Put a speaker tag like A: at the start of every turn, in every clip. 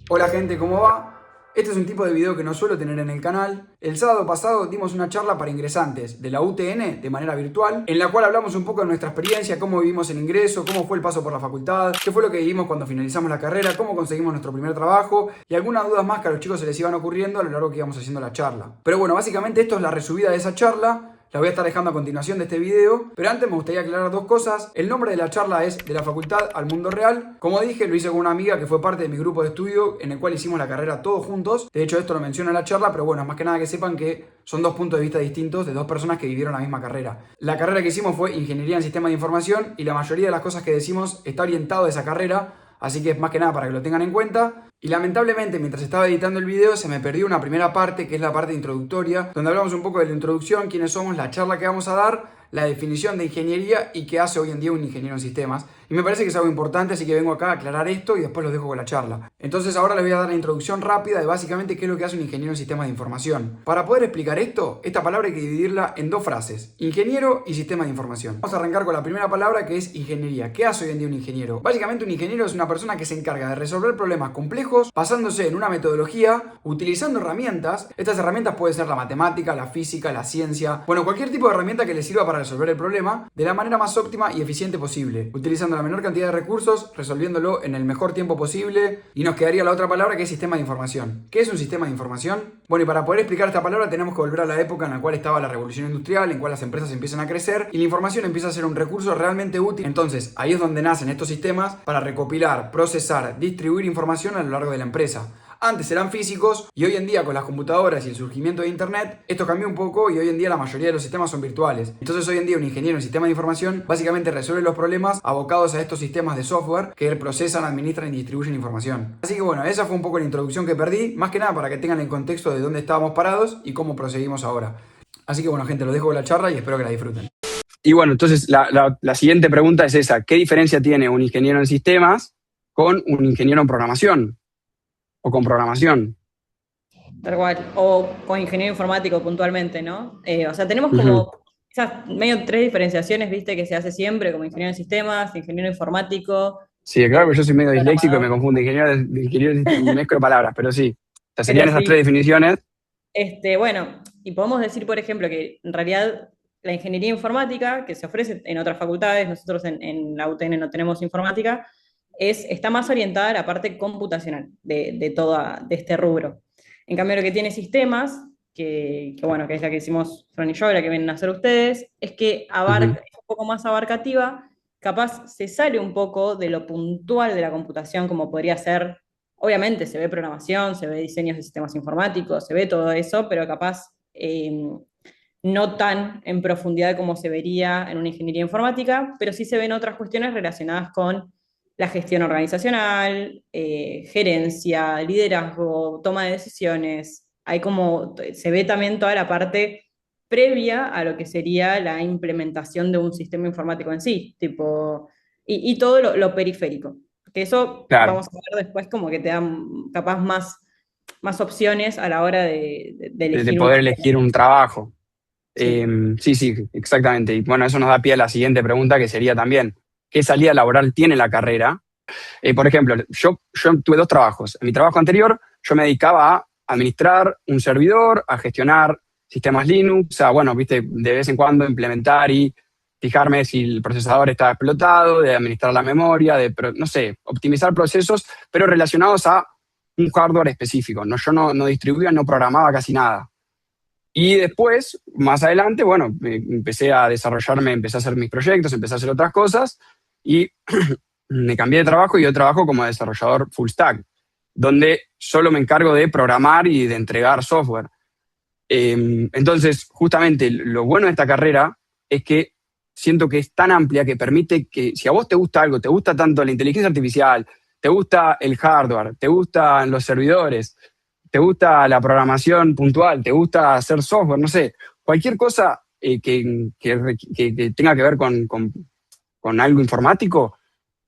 A: Hola gente, ¿cómo va? Este es un tipo de video que no suelo tener en el canal. El sábado pasado dimos una charla para ingresantes de la UTN de manera virtual, en la cual hablamos un poco de nuestra experiencia, cómo vivimos el ingreso, cómo fue el paso por la facultad, qué fue lo que vivimos cuando finalizamos la carrera, cómo conseguimos nuestro primer trabajo y algunas dudas más que a los chicos se les iban ocurriendo a lo largo que íbamos haciendo la charla. Pero bueno, básicamente esto es la resumida de esa charla. La voy a estar dejando a continuación de este video, pero antes me gustaría aclarar dos cosas. El nombre de la charla es De la Facultad al Mundo Real. Como dije, lo hice con una amiga que fue parte de mi grupo de estudio en el cual hicimos la carrera todos juntos. De hecho, esto lo menciono en la charla, pero bueno, más que nada que sepan que son dos puntos de vista distintos de dos personas que vivieron la misma carrera. La carrera que hicimos fue Ingeniería en Sistemas de Información y la mayoría de las cosas que decimos está orientado a esa carrera. Así que es más que nada para que lo tengan en cuenta. Y lamentablemente mientras estaba editando el video se me perdió una primera parte, que es la parte introductoria, donde hablamos un poco de la introducción, quiénes somos, la charla que vamos a dar, la definición de ingeniería y qué hace hoy en día un ingeniero en sistemas. Y me parece que es algo importante, así que vengo acá a aclarar esto y después los dejo con la charla. Entonces ahora les voy a dar la introducción rápida de básicamente qué es lo que hace un ingeniero en sistemas de información. Para poder explicar esto, esta palabra hay que dividirla en dos frases: ingeniero y sistema de información. Vamos a arrancar con la primera palabra, que es ingeniería. ¿Qué hace hoy en día un ingeniero? Básicamente un ingeniero es una persona que se encarga de resolver problemas complejos basándose en una metodología, utilizando herramientas. Estas herramientas pueden ser la matemática, la física, la ciencia, bueno, cualquier tipo de herramienta que les sirva para resolver el problema de la manera más óptima y eficiente posible, utilizando la menor cantidad de recursos, resolviéndolo en el mejor tiempo posible. Y nos quedaría la otra palabra, que es sistema de información. ¿Qué es un sistema de información? Bueno, y para poder explicar esta palabra tenemos que volver a la época en la cual estaba la revolución industrial, en cual las empresas empiezan a crecer y la información empieza a ser un recurso realmente útil. Entonces, ahí es donde nacen estos sistemas para recopilar, procesar, distribuir información a lo largo de la empresa. Antes eran físicos y hoy en día con las computadoras y el surgimiento de internet esto cambió un poco y hoy en día la mayoría de los sistemas son virtuales. Entonces hoy en día un ingeniero en sistemas de información básicamente resuelve los problemas abocados a estos sistemas de software que procesan, administran y distribuyen información. Así que bueno, esa fue un poco la introducción que perdí, más que nada para que tengan el contexto de dónde estábamos parados y cómo proseguimos ahora. Así que bueno gente, los dejo con la charla y espero que la disfruten. Y bueno, entonces la siguiente pregunta es esa: ¿qué diferencia tiene un ingeniero en sistemas con un ingeniero en programación? O con programación.
B: Tal cual. O con ingeniero informático puntualmente, ¿no? O sea, tenemos
A: Ujú.
B: como esas medio tres diferenciaciones, ¿viste? Que se hace siempre, como ingeniero en sistemas, ingeniero informático,
A: Sí, claro, que yo soy medio disléxico y me
B: programador.
A: confundo. Ingeniero mezclo de palabras, pero sí. O sea, serían
B: Pero
A: esas tres
B: sí,
A: definiciones.
B: bueno, y podemos decir, por ejemplo, que en realidad la ingeniería informática, que se ofrece en otras facultades, nosotros en la UTN no tenemos informática, está más orientada a la parte computacional de este rubro. En cambio, lo que tiene sistemas, bueno, que es la que hicimos Fran y yo, la que vienen a hacer ustedes, es que
A: Ujú.
B: es un poco más abarcativa, capaz se sale un poco de lo puntual de la computación, como podría ser. Obviamente se ve programación, se ve diseños de sistemas informáticos, se ve todo eso, pero capaz no tan en profundidad como se vería en una ingeniería informática, pero sí se ven otras cuestiones relacionadas con la gestión organizacional, gerencia, liderazgo, toma de decisiones. Hay como, se ve también toda la parte previa a lo que sería la implementación de un sistema informático en sí, tipo, y todo lo periférico. Que eso
A: Claro,
B: vamos a ver después como que te dan capaz más opciones a la hora de
A: de
B: elegir una
A: poder
B: carrera.
A: elegir un trabajo.
B: Sí.
A: Sí, sí, exactamente. Y bueno, eso nos da pie a la siguiente pregunta, que sería también: ¿qué salida laboral tiene la carrera? Por ejemplo, yo tuve dos trabajos. En mi trabajo anterior, yo me dedicaba a administrar un servidor, a gestionar sistemas Linux, o sea, bueno, viste, de vez en cuando implementar y fijarme si el procesador estaba explotado, de administrar la memoria, no sé, optimizar procesos, pero relacionados a un hardware específico. No, yo no distribuía, no programaba casi nada. Y después, más adelante, bueno, empecé a desarrollarme, empecé a hacer mis proyectos, empecé a hacer otras cosas y me cambié de trabajo y yo trabajo como desarrollador full stack, donde solo me encargo de programar y de entregar software. Entonces, justamente lo bueno de esta carrera es que siento que es tan amplia que permite que si a vos te gusta algo, te gusta tanto la inteligencia artificial, te gusta el hardware, te gustan los servidores, te gusta la programación puntual, te gusta hacer software, no sé, cualquier cosa que tenga que ver con algo informático,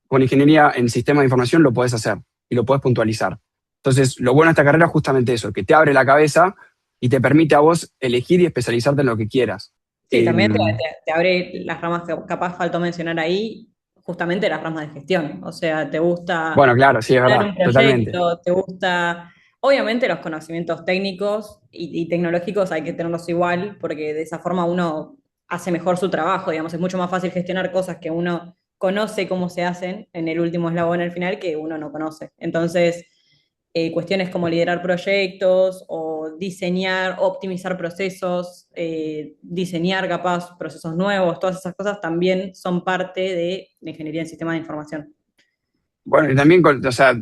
A: con ingeniería en sistemas de información lo puedes hacer y lo puedes puntualizar. Entonces, lo bueno de esta carrera es justamente eso, que te abre la cabeza y te permite a vos elegir y especializarte en lo que quieras.
B: Sí, también
A: Eh,
B: te abre las ramas que capaz faltó mencionar ahí. justamente las ramas de gestión. O sea, te gusta
A: Bueno, claro, sí, es
B: crear
A: verdad,
B: un
A: totalmente.
B: proyecto, te gusta. Obviamente los conocimientos técnicos y tecnológicos hay que tenerlos igual, porque de esa forma uno hace mejor su trabajo, digamos, es mucho más fácil gestionar cosas que uno conoce cómo se hacen en el último eslabón al final que uno no conoce. Entonces, cuestiones como liderar proyectos o diseñar, optimizar procesos, diseñar capaz procesos nuevos, todas esas cosas también son parte de la ingeniería en sistemas de información.
A: Bueno, y también, o sea,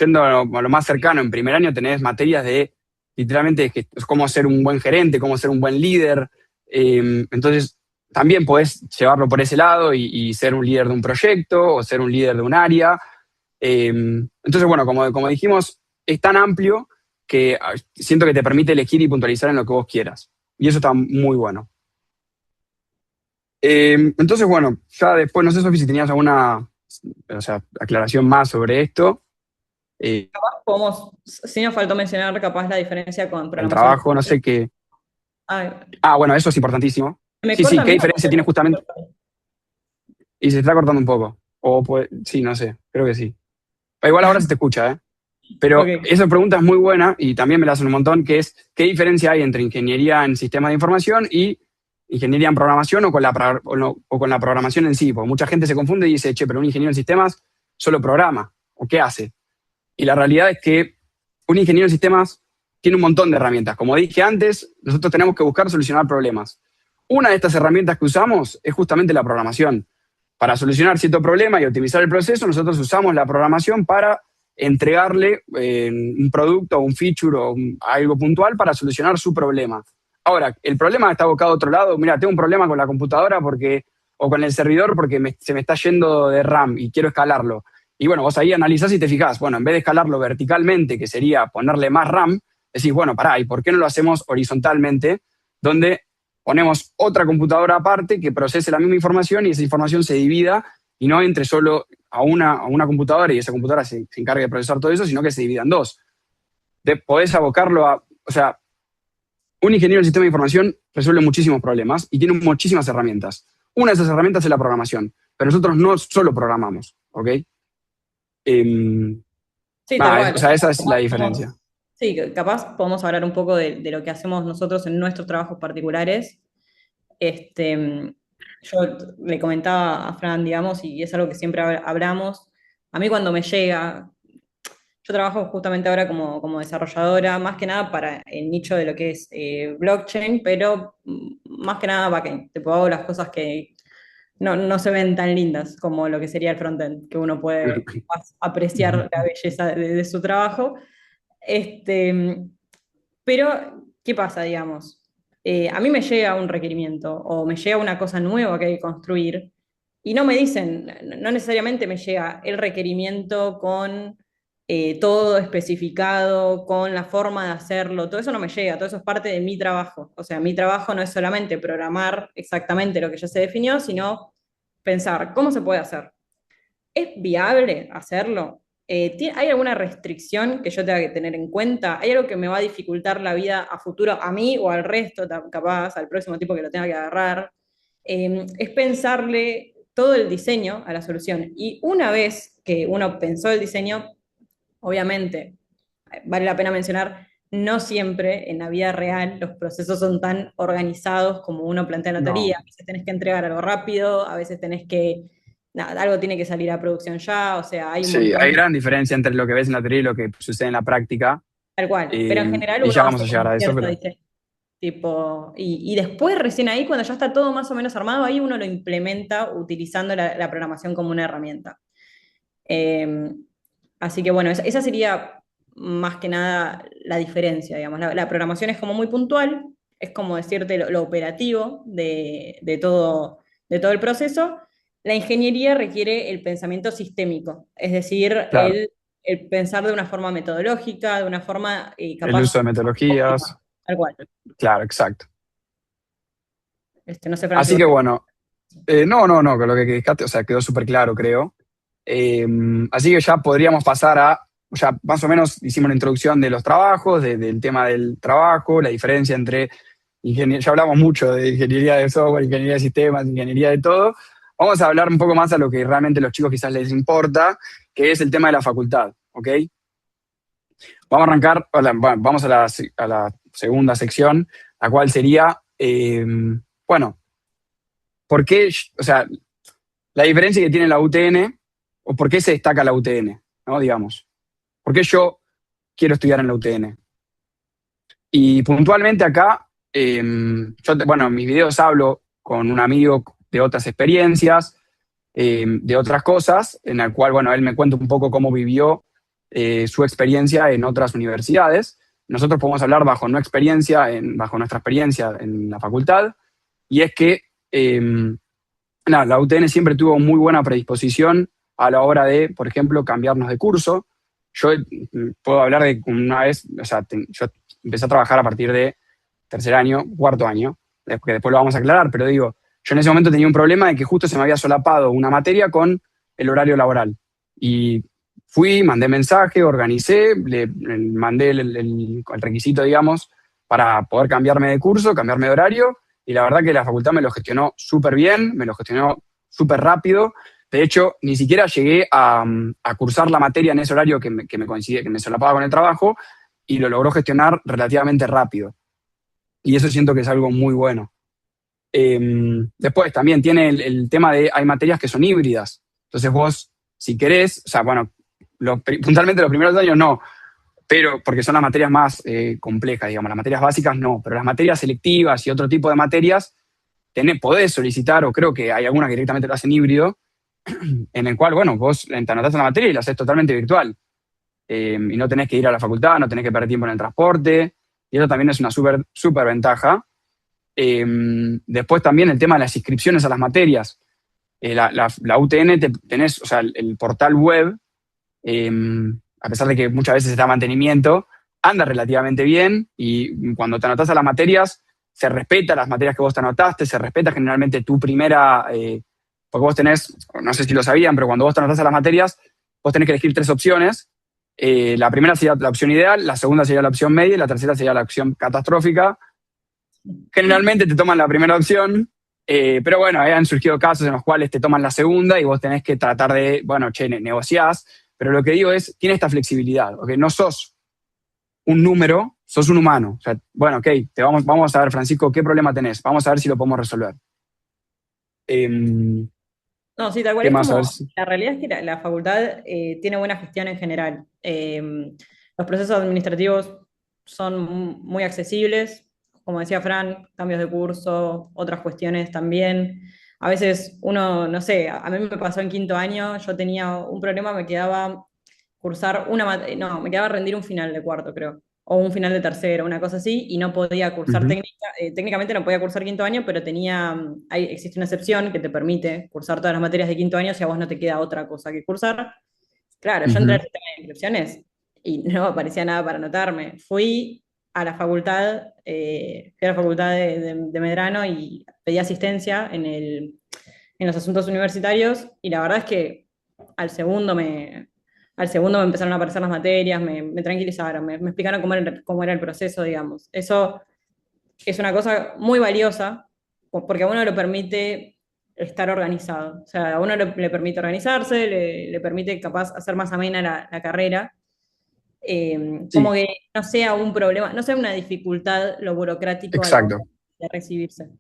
A: yendo a lo más cercano, en primer año tenés materias de, literalmente, cómo ser un buen gerente, cómo ser un buen líder. Entonces, también podés llevarlo por ese lado y ser un líder de un proyecto o ser un líder de un área. Entonces, bueno, como dijimos, es tan amplio que siento que te permite elegir y puntualizar en lo que vos quieras. Y eso está muy bueno. Entonces, bueno, ya después, no sé, Sofi, si tenías alguna, o sea, aclaración más sobre esto. Eh,
B: Podemos, sí nos faltó mencionar capaz la diferencia con
A: el
B: programación.
A: trabajo, no sé qué.
B: Ah,
A: Ah, bueno, eso es importantísimo.
B: ¿me
A: Sí, sí,
B: corta a
A: ¿qué
B: mí o
A: diferencia tiene justamente? Y se está cortando un poco. O sí, no sé, creo que sí. Igual ahora se te escucha, ¿eh? Pero
B: Ok.
A: esa pregunta es muy buena y también me la hacen un montón, que es, ¿qué diferencia hay entre ingeniería en sistemas de información y ingeniería en programación o con la programación en sí? Porque mucha gente se confunde y dice, che, pero un ingeniero en sistemas solo programa, ¿o qué hace? Y la realidad es que un ingeniero en sistemas tiene un montón de herramientas. Como dije antes, nosotros tenemos que buscar solucionar problemas. Una de estas herramientas que usamos es justamente la programación. Para solucionar cierto problema y optimizar el proceso, nosotros usamos la programación para entregarle un producto o un feature o algo puntual para solucionar su problema. Ahora, el problema está abocado a otro lado. Mira, tengo un problema con la computadora o con el servidor porque se me está yendo de RAM y quiero escalarlo. Y bueno, vos ahí analizás y te fijás, bueno, en vez de escalarlo verticalmente, que sería ponerle más RAM, decís, bueno, pará, ¿y por qué no lo hacemos horizontalmente? Donde ponemos otra computadora aparte que procese la misma información y esa información se divida y no entre solo a una computadora y esa computadora se encargue de procesar todo eso, sino que se divida en dos. Podés abocarlo o sea, un ingeniero del sistema de información resuelve muchísimos problemas y tiene muchísimas herramientas. Una de esas herramientas es la programación, pero nosotros no solo programamos, ¿ok?
B: Sí, tal
A: Nada,
B: cual.
A: o
B: O
A: sea,
B: sea,
A: esa es la
B: capaz
A: diferencia.
B: sí, capaz podemos hablar un poco de lo que hacemos nosotros en nuestros trabajos particulares. Yo le comentaba a Fran, digamos, y es algo que siempre hablamos. A mí cuando me llega, yo trabajo justamente ahora como desarrolladora, más que nada para el nicho de lo que es blockchain, pero más que nada backend. Tipo, hago las cosas que no se ven tan lindas como lo que sería el frontend, que uno puede más apreciar la belleza de su trabajo. Este, pero, ¿qué pasa, digamos? A mí me llega un requerimiento o me llega una cosa nueva que hay que construir y no me dicen, no necesariamente me llega el requerimiento con todo especificado, con la forma de hacerlo, todo eso no me llega, todo eso es parte de mi trabajo. O sea, mi trabajo no es solamente programar exactamente lo que ya se definió, sino pensar cómo se puede hacer. ¿Es viable hacerlo? ¿Hay alguna restricción que yo tenga que tener en cuenta? ¿Hay algo que me va a dificultar la vida a futuro, a mí o al resto, capaz, al próximo tipo que lo tenga que agarrar? Es pensarle todo el diseño a la solución. Y una vez que uno pensó el diseño, obviamente, vale la pena mencionar, no siempre en la vida real los procesos son tan organizados como uno plantea en la teoría.
A: No.
B: A veces tenés que entregar algo rápido, a veces tenés que, nada, algo tiene que salir a producción ya, o sea, hay un
A: Sí,
B: montón
A: hay
B: de,
A: gran diferencia entre lo que ves en la teoría y lo que sucede en la práctica.
B: tal cual, pero en general
A: Y
B: uno
A: ya vamos
B: hace
A: a llegar
B: como
A: a eso,
B: cierto
A: pero
B: diseño. Tipo, y después recién ahí, cuando ya está todo más o menos armado, ahí uno lo implementa utilizando la programación como una herramienta. Eh, Así que bueno, esa sería más que nada la diferencia, digamos. La programación es como muy puntual, es como decirte lo operativo de todo el proceso. La ingeniería requiere el pensamiento sistémico, es decir,
A: claro,
B: el pensar de una forma metodológica, de una forma
A: el
B: capaz
A: uso de metodologías,
B: óptima, tal cual.
A: claro, exacto.
B: No sé, Francis,
A: Así
B: vos
A: que
B: qué-
A: bueno, no, con lo que dedicaste, o sea, quedó súper claro, creo. Eh, Así que ya podríamos pasar ya más o menos hicimos la introducción de los trabajos, del tema del trabajo, la diferencia entre ingeniería, ya hablamos mucho de ingeniería de software, ingeniería de sistemas, ingeniería de todo. vamos a hablar un poco más a lo que realmente a los chicos quizás les importa, que es el tema de la facultad, ¿ok? Vamos a arrancar, vamos a la segunda sección, la cual sería, bueno, ¿por qué, o sea, la diferencia que tiene la UTN, o por qué se destaca la UTN, ¿no? Digamos, ¿por qué yo quiero estudiar en la UTN? Y puntualmente acá, bueno, en mis videos hablo con un amigo de otras experiencias, de otras cosas, en el cual, bueno, él me cuenta un poco cómo vivió su experiencia en otras universidades. Nosotros podemos hablar bajo bajo nuestra experiencia en la facultad, y es que nada, la UTN siempre tuvo muy buena predisposición a la hora de, por ejemplo, cambiarnos de curso. Yo puedo hablar de una vez, o sea, yo empecé a trabajar a partir de tercer año, cuarto año, que después lo vamos a aclarar, pero digo, yo en ese momento tenía un problema de que justo se me había solapado una materia con el horario laboral. Y fui, mandé mensaje, organicé, le mandé el requisito, digamos, para poder cambiarme de curso, cambiarme de horario, y la verdad que la facultad me lo gestionó súper bien, me lo gestionó súper rápido. De hecho, ni siquiera llegué a cursar la materia en ese horario que me coincidía, que me solapaba con el trabajo, y lo logró gestionar relativamente rápido. Y eso siento que es algo muy bueno. Después también tiene el tema de, hay materias que son híbridas. Entonces vos, si querés, o sea, bueno, puntualmente los primeros años no, pero porque son las materias más complejas, digamos, las materias básicas no, pero las materias selectivas y otro tipo de materias, podés solicitar, o creo que hay algunas que directamente lo hacen híbrido, en el cual, bueno, vos te anotás en la materia y la haces totalmente virtual. Y no tenés que ir a la facultad, no tenés que perder tiempo en el transporte, y eso también es una súper súper ventaja. Después también el tema de las inscripciones a las materias. La UTN tenés, o sea, el portal web, a pesar de que muchas veces está en mantenimiento, anda relativamente bien, y cuando te anotás a las materias, se respeta las materias que vos te anotaste, se respeta generalmente tu primera, porque vos tenés, no sé si lo sabían, pero cuando vos te anotás a las materias, vos tenés que elegir tres opciones. La primera sería la opción ideal, la segunda sería la opción media y la tercera sería la opción catastrófica. Generalmente te toman la primera opción, pero bueno, han surgido casos en los cuales te toman la segunda y vos tenés que tratar de, bueno, che, negociás, pero lo que digo es, tiene esta flexibilidad, ¿ok? No sos un número, sos un humano. O sea, bueno, ok, vamos a ver, Francisco, ¿qué problema tenés? Vamos a ver si lo podemos resolver.
B: No, sí, tal cual.
A: ¿Qué
B: Es
A: más? A
B: como,
A: ver si...
B: la realidad es que la facultad tiene buena gestión en general. Los procesos administrativos son muy accesibles, como decía Fran, cambios de curso, otras cuestiones también. A veces uno, no sé, a mí me pasó en quinto año, yo tenía un problema, me quedaba cursar no, me quedaba rendir un final de cuarto, creo, o un final de tercero, una cosa así, y no podía cursar
A: Ujú,
B: técnicamente no podía cursar quinto año, pero existe una excepción que te permite cursar todas las materias de quinto año si a vos no te queda otra cosa que cursar. Claro, yo entré al
A: ujú.
B: sistema de inscripciones y no aparecía nada para anotarme. Fui a la facultad de Medrano y pedí asistencia en los asuntos universitarios, y la verdad es que al segundo me, al segundo me empezaron a aparecer las materias, me tranquilizaron, me explicaron cómo era el proceso, digamos. Eso es una cosa muy valiosa porque a uno le permite estar organizado. O sea, a uno le permite organizarse, le permite capaz hacer más amena la carrera. Como
A: Sí,
B: que no sea un problema, no sea una dificultad lo burocrático a la hora
A: exacto.
B: de recibirse.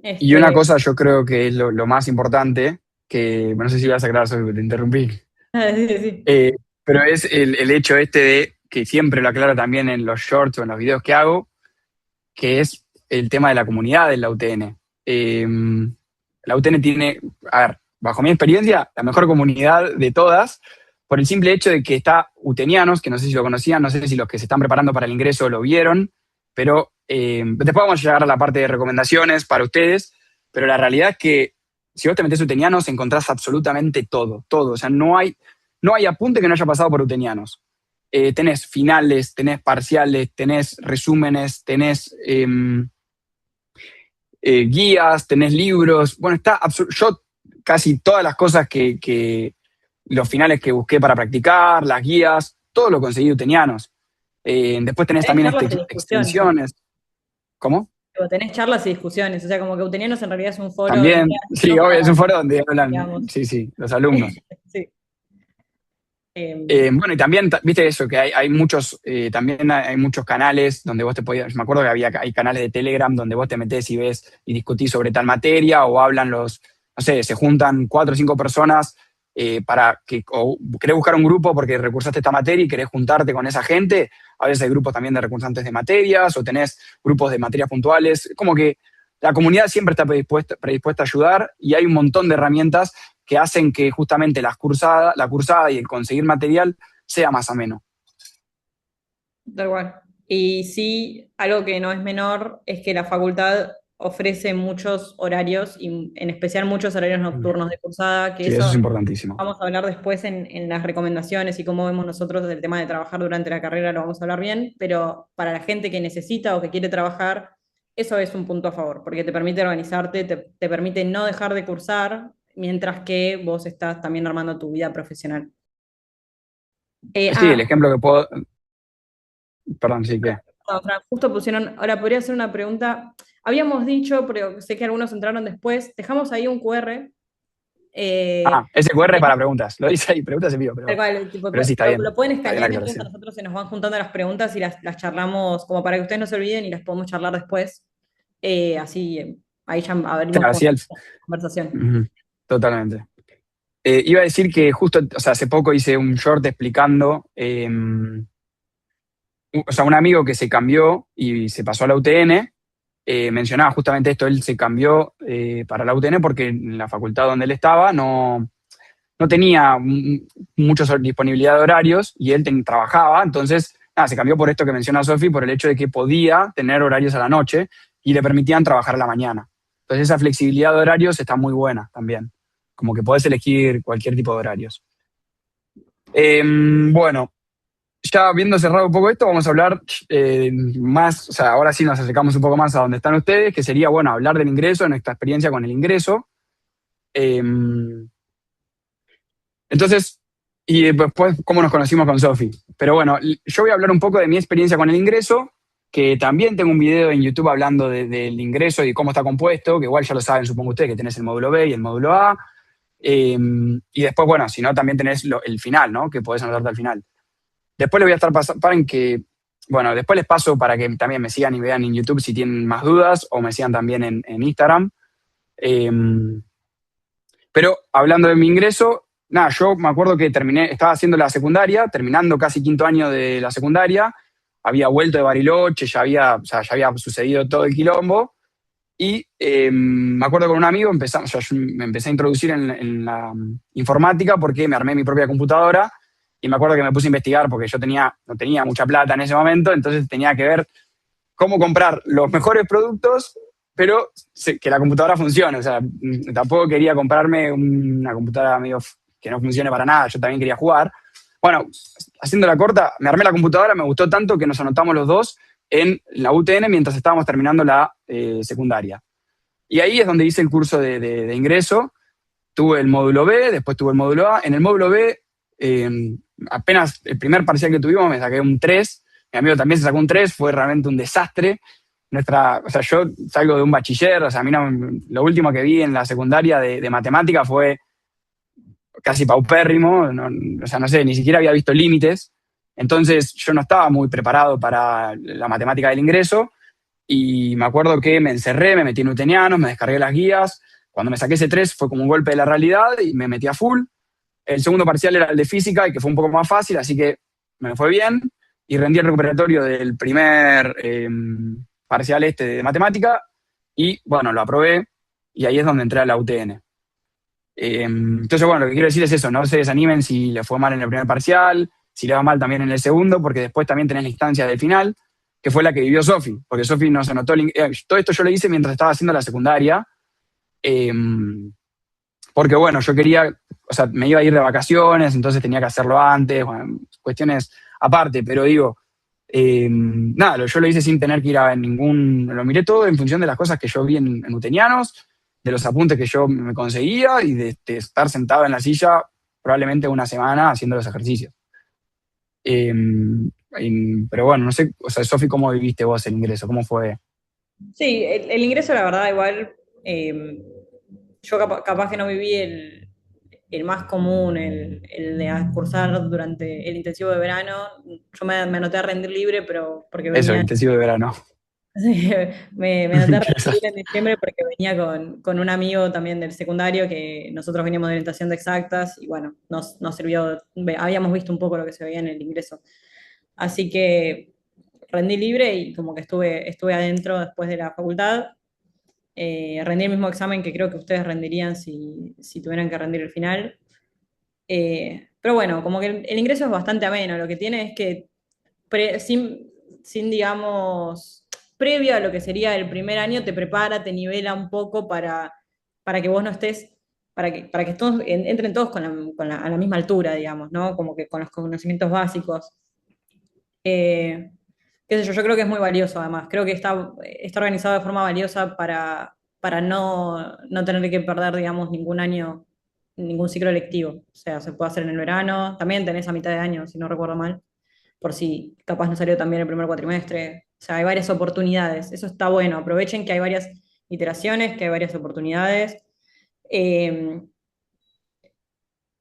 A: Y una
B: Este,
A: cosa yo creo que es lo más importante, que no sé si vas a aclarar sobre te interrumpí,
B: sí, sí, sí.
A: eh, pero es el hecho este de, que siempre lo aclaro también en los shorts o en los videos que hago, que es el tema de la comunidad de la UTN. La UTN tiene, a ver, bajo mi experiencia, la mejor comunidad de todas, por el simple hecho de que está Utenianos, que no sé si lo conocían, no sé si los que se están preparando para el ingreso lo vieron, pero después vamos a llegar a la parte de recomendaciones para ustedes, pero la realidad es que si vos te metés Utenianos encontrás absolutamente todo, todo, o sea, no hay apunte que no haya pasado por Utenianos. Tenés finales, tenés parciales, tenés resúmenes, tenés guías, tenés libros. Bueno, yo casi todas las cosas los finales que busqué para practicar, las guías, todo lo conseguí utenianos. Después tenés
B: Hay
A: también
B: charlas de discusión.
A: extensiones. ¿Cómo?
B: Tipo, tenés charlas y discusiones, o sea, como que Utenianos en realidad es un foro donde
A: También,
B: hay
A: sí,
B: no
A: obvio,
B: para,
A: es un foro donde hablan,
B: digamos.
A: sí, sí, los alumnos.
B: Sí. Eh,
A: Bueno, y también, viste eso, que hay muchos, también hay muchos canales donde vos te podías, me acuerdo que hay canales de Telegram donde vos te metés y ves y discutís sobre tal materia, o hablan no sé, se juntan 4 o 5 personas para que, o querés buscar un grupo porque recursaste esta materia y querés juntarte con esa gente. A veces hay grupos también de recursantes de materias, o tenés grupos de materias puntuales. Como que la comunidad siempre está predispuesta a ayudar, y hay un montón de herramientas que hacen que justamente la cursada y el conseguir material sea más ameno.
B: Tal cual. Y sí, algo que no es menor es que la facultad ofrece muchos horarios, y en especial muchos horarios nocturnos de cursada, que
A: Sí, eso es
B: eso
A: importantísimo.
B: vamos a hablar después en las recomendaciones y cómo vemos nosotros el tema de trabajar durante la carrera, lo vamos a hablar bien, pero para la gente que necesita o que quiere trabajar, eso es un punto a favor, porque te permite organizarte, te permite no dejar de cursar, mientras que vos estás también armando tu vida profesional. Eh,
A: Sí, el
B: ah,
A: ejemplo que puedo, perdón, sí que.
B: No, Fran, justo pusieron, ahora podría hacer una pregunta. Habíamos dicho, pero sé que algunos entraron después, dejamos ahí un QR,
A: Ah, ese
B: si
A: QR para
B: quieren,
A: preguntas. Lo dice ahí, preguntas envío,
B: tal cual, tipo,
A: pero sí,
B: lo pueden
A: está bien
B: escanear
A: la
B: y mientras
A: aclaración.
B: nosotros se nos van juntando las preguntas y las charlamos, como para que ustedes no se olviden y las podemos charlar después. Así, ahí ya abrimos
A: Claro,
B: como
A: sí,
B: conversación.
A: ujú, totalmente. Iba a decir que justo, o sea, hace poco hice un short explicando, o sea, un amigo que se cambió y se pasó a la UTN, mencionaba justamente esto. Él se cambió para la UTN porque en la facultad donde él estaba no tenía mucha disponibilidad de horarios, y él trabajaba. Entonces, nada, se cambió por esto que menciona Sofi, por el hecho de que podía tener horarios a la noche y le permitían trabajar a la mañana. Entonces, esa flexibilidad de horarios está muy buena también, como que podés elegir cualquier tipo de horarios. Bueno, ya habiendo cerrado un poco esto, vamos a hablar más, o sea, ahora sí nos acercamos un poco más a donde están ustedes, que sería, bueno, hablar del ingreso, de nuestra experiencia con el ingreso. Eh, entonces, y después cómo nos conocimos con Sofi. Pero bueno, yo voy a hablar un poco de mi experiencia con el ingreso, que también tengo un video en YouTube hablando del ingreso y cómo está compuesto, que igual ya lo saben, supongo ustedes, que tenés el módulo B y el módulo A. Y después, bueno, si no, también tenés el final, ¿no? Que podés anotarte al final. Después les voy a estar pasando, en que, bueno, después les paso para que también me sigan y vean en YouTube si tienen más dudas, o me sigan también en Instagram. Eh, pero hablando de mi ingreso, nada, yo me acuerdo que estaba haciendo la secundaria, terminando casi quinto año de la secundaria, había vuelto de Bariloche, o sea, ya había sucedido todo el quilombo, y me acuerdo con un amigo, yo me empecé a introducir en la informática porque me armé mi propia computadora, y me acuerdo que me puse a investigar porque yo no tenía mucha plata en ese momento. Entonces tenía que ver cómo comprar los mejores productos, pero que la computadora funcione. O sea, tampoco quería comprarme una computadora medio que no funcione para nada, yo también quería jugar. Bueno, haciendo la corta, me armé la computadora, me gustó tanto que nos anotamos los dos en la UTN mientras estábamos terminando la secundaria. Y ahí es donde hice el curso de ingreso. Tuve el módulo B, después tuve el módulo A. En el módulo B, apenas el primer parcial que tuvimos me saqué un 3. Mi amigo también se sacó un 3, fue realmente un desastre. O sea, yo salgo de un bachiller, o sea, a mí lo último que vi en la secundaria de matemática fue casi paupérrimo. O sea, no sé, ni siquiera había visto límites. Entonces yo no estaba muy preparado para la matemática del ingreso, y me acuerdo que me encerré, me metí en Utenianos, me descargué las guías. Cuando me saqué ese 3 fue como un golpe de la realidad y me metí a full. El segundo parcial era el de física, y que fue un poco más fácil, así que me fue bien. Y rendí el recuperatorio del primer parcial de matemática, y bueno, lo aprobé, y ahí es donde entré a la UTN. Entonces, bueno, lo que quiero decir es eso: no se desanimen si le fue mal en el primer parcial, si le va mal también en el segundo, porque después también tenés la instancia del final, que fue la que vivió Sofi, porque Sofi no se anotó todo esto yo lo hice mientras estaba haciendo la secundaria, eh, porque bueno, yo quería, o sea, me iba a ir de vacaciones, entonces tenía que hacerlo antes, bueno, cuestiones aparte, pero digo, nada, yo lo hice sin tener que ir a ningún, lo miré todo en función de las cosas que yo vi en Utenianos, de los apuntes que yo me conseguía, y de estar sentado en la silla probablemente una semana haciendo los ejercicios. Pero bueno, no sé, o sea, Sofi, ¿cómo viviste vos el ingreso? ¿Cómo fue?
B: Sí, el ingreso, la verdad, igual, yo capaz que no viví el más común, el de cursar durante el intensivo de verano. Yo me anoté a rendir libre, pero porque
A: Eso,
B: venía.
A: intensivo de verano.
B: Sí, me anoté a rendir libre
A: Exacto.
B: en diciembre porque venía con un amigo también del secundario que nosotros veníamos de orientación de exactas y bueno, nos sirvió, habíamos visto un poco lo que se veía en el ingreso. Así que rendí libre y como que estuve adentro después de la facultad. Rendí el mismo examen que creo que ustedes rendirían si tuvieran que rendir el final. Pero bueno, como que el ingreso es bastante ameno. Lo que tiene es que sin, digamos, previo a lo que sería el primer año, te prepara, te nivela un poco para que vos no estés, para que todos entren todos a la misma altura, digamos, ¿no? Como que con los conocimientos básicos. Eh, Qué sé yo creo que es muy valioso además. Creo que está organizado de forma valiosa para no tener que perder, digamos, ningún año, ningún ciclo lectivo. O sea, se puede hacer en el verano, también tenés a mitad de año, si no recuerdo mal, por si capaz no salió también el primer cuatrimestre. O sea, hay varias oportunidades. Eso está bueno. Aprovechen que hay varias iteraciones, que hay varias oportunidades. Eh,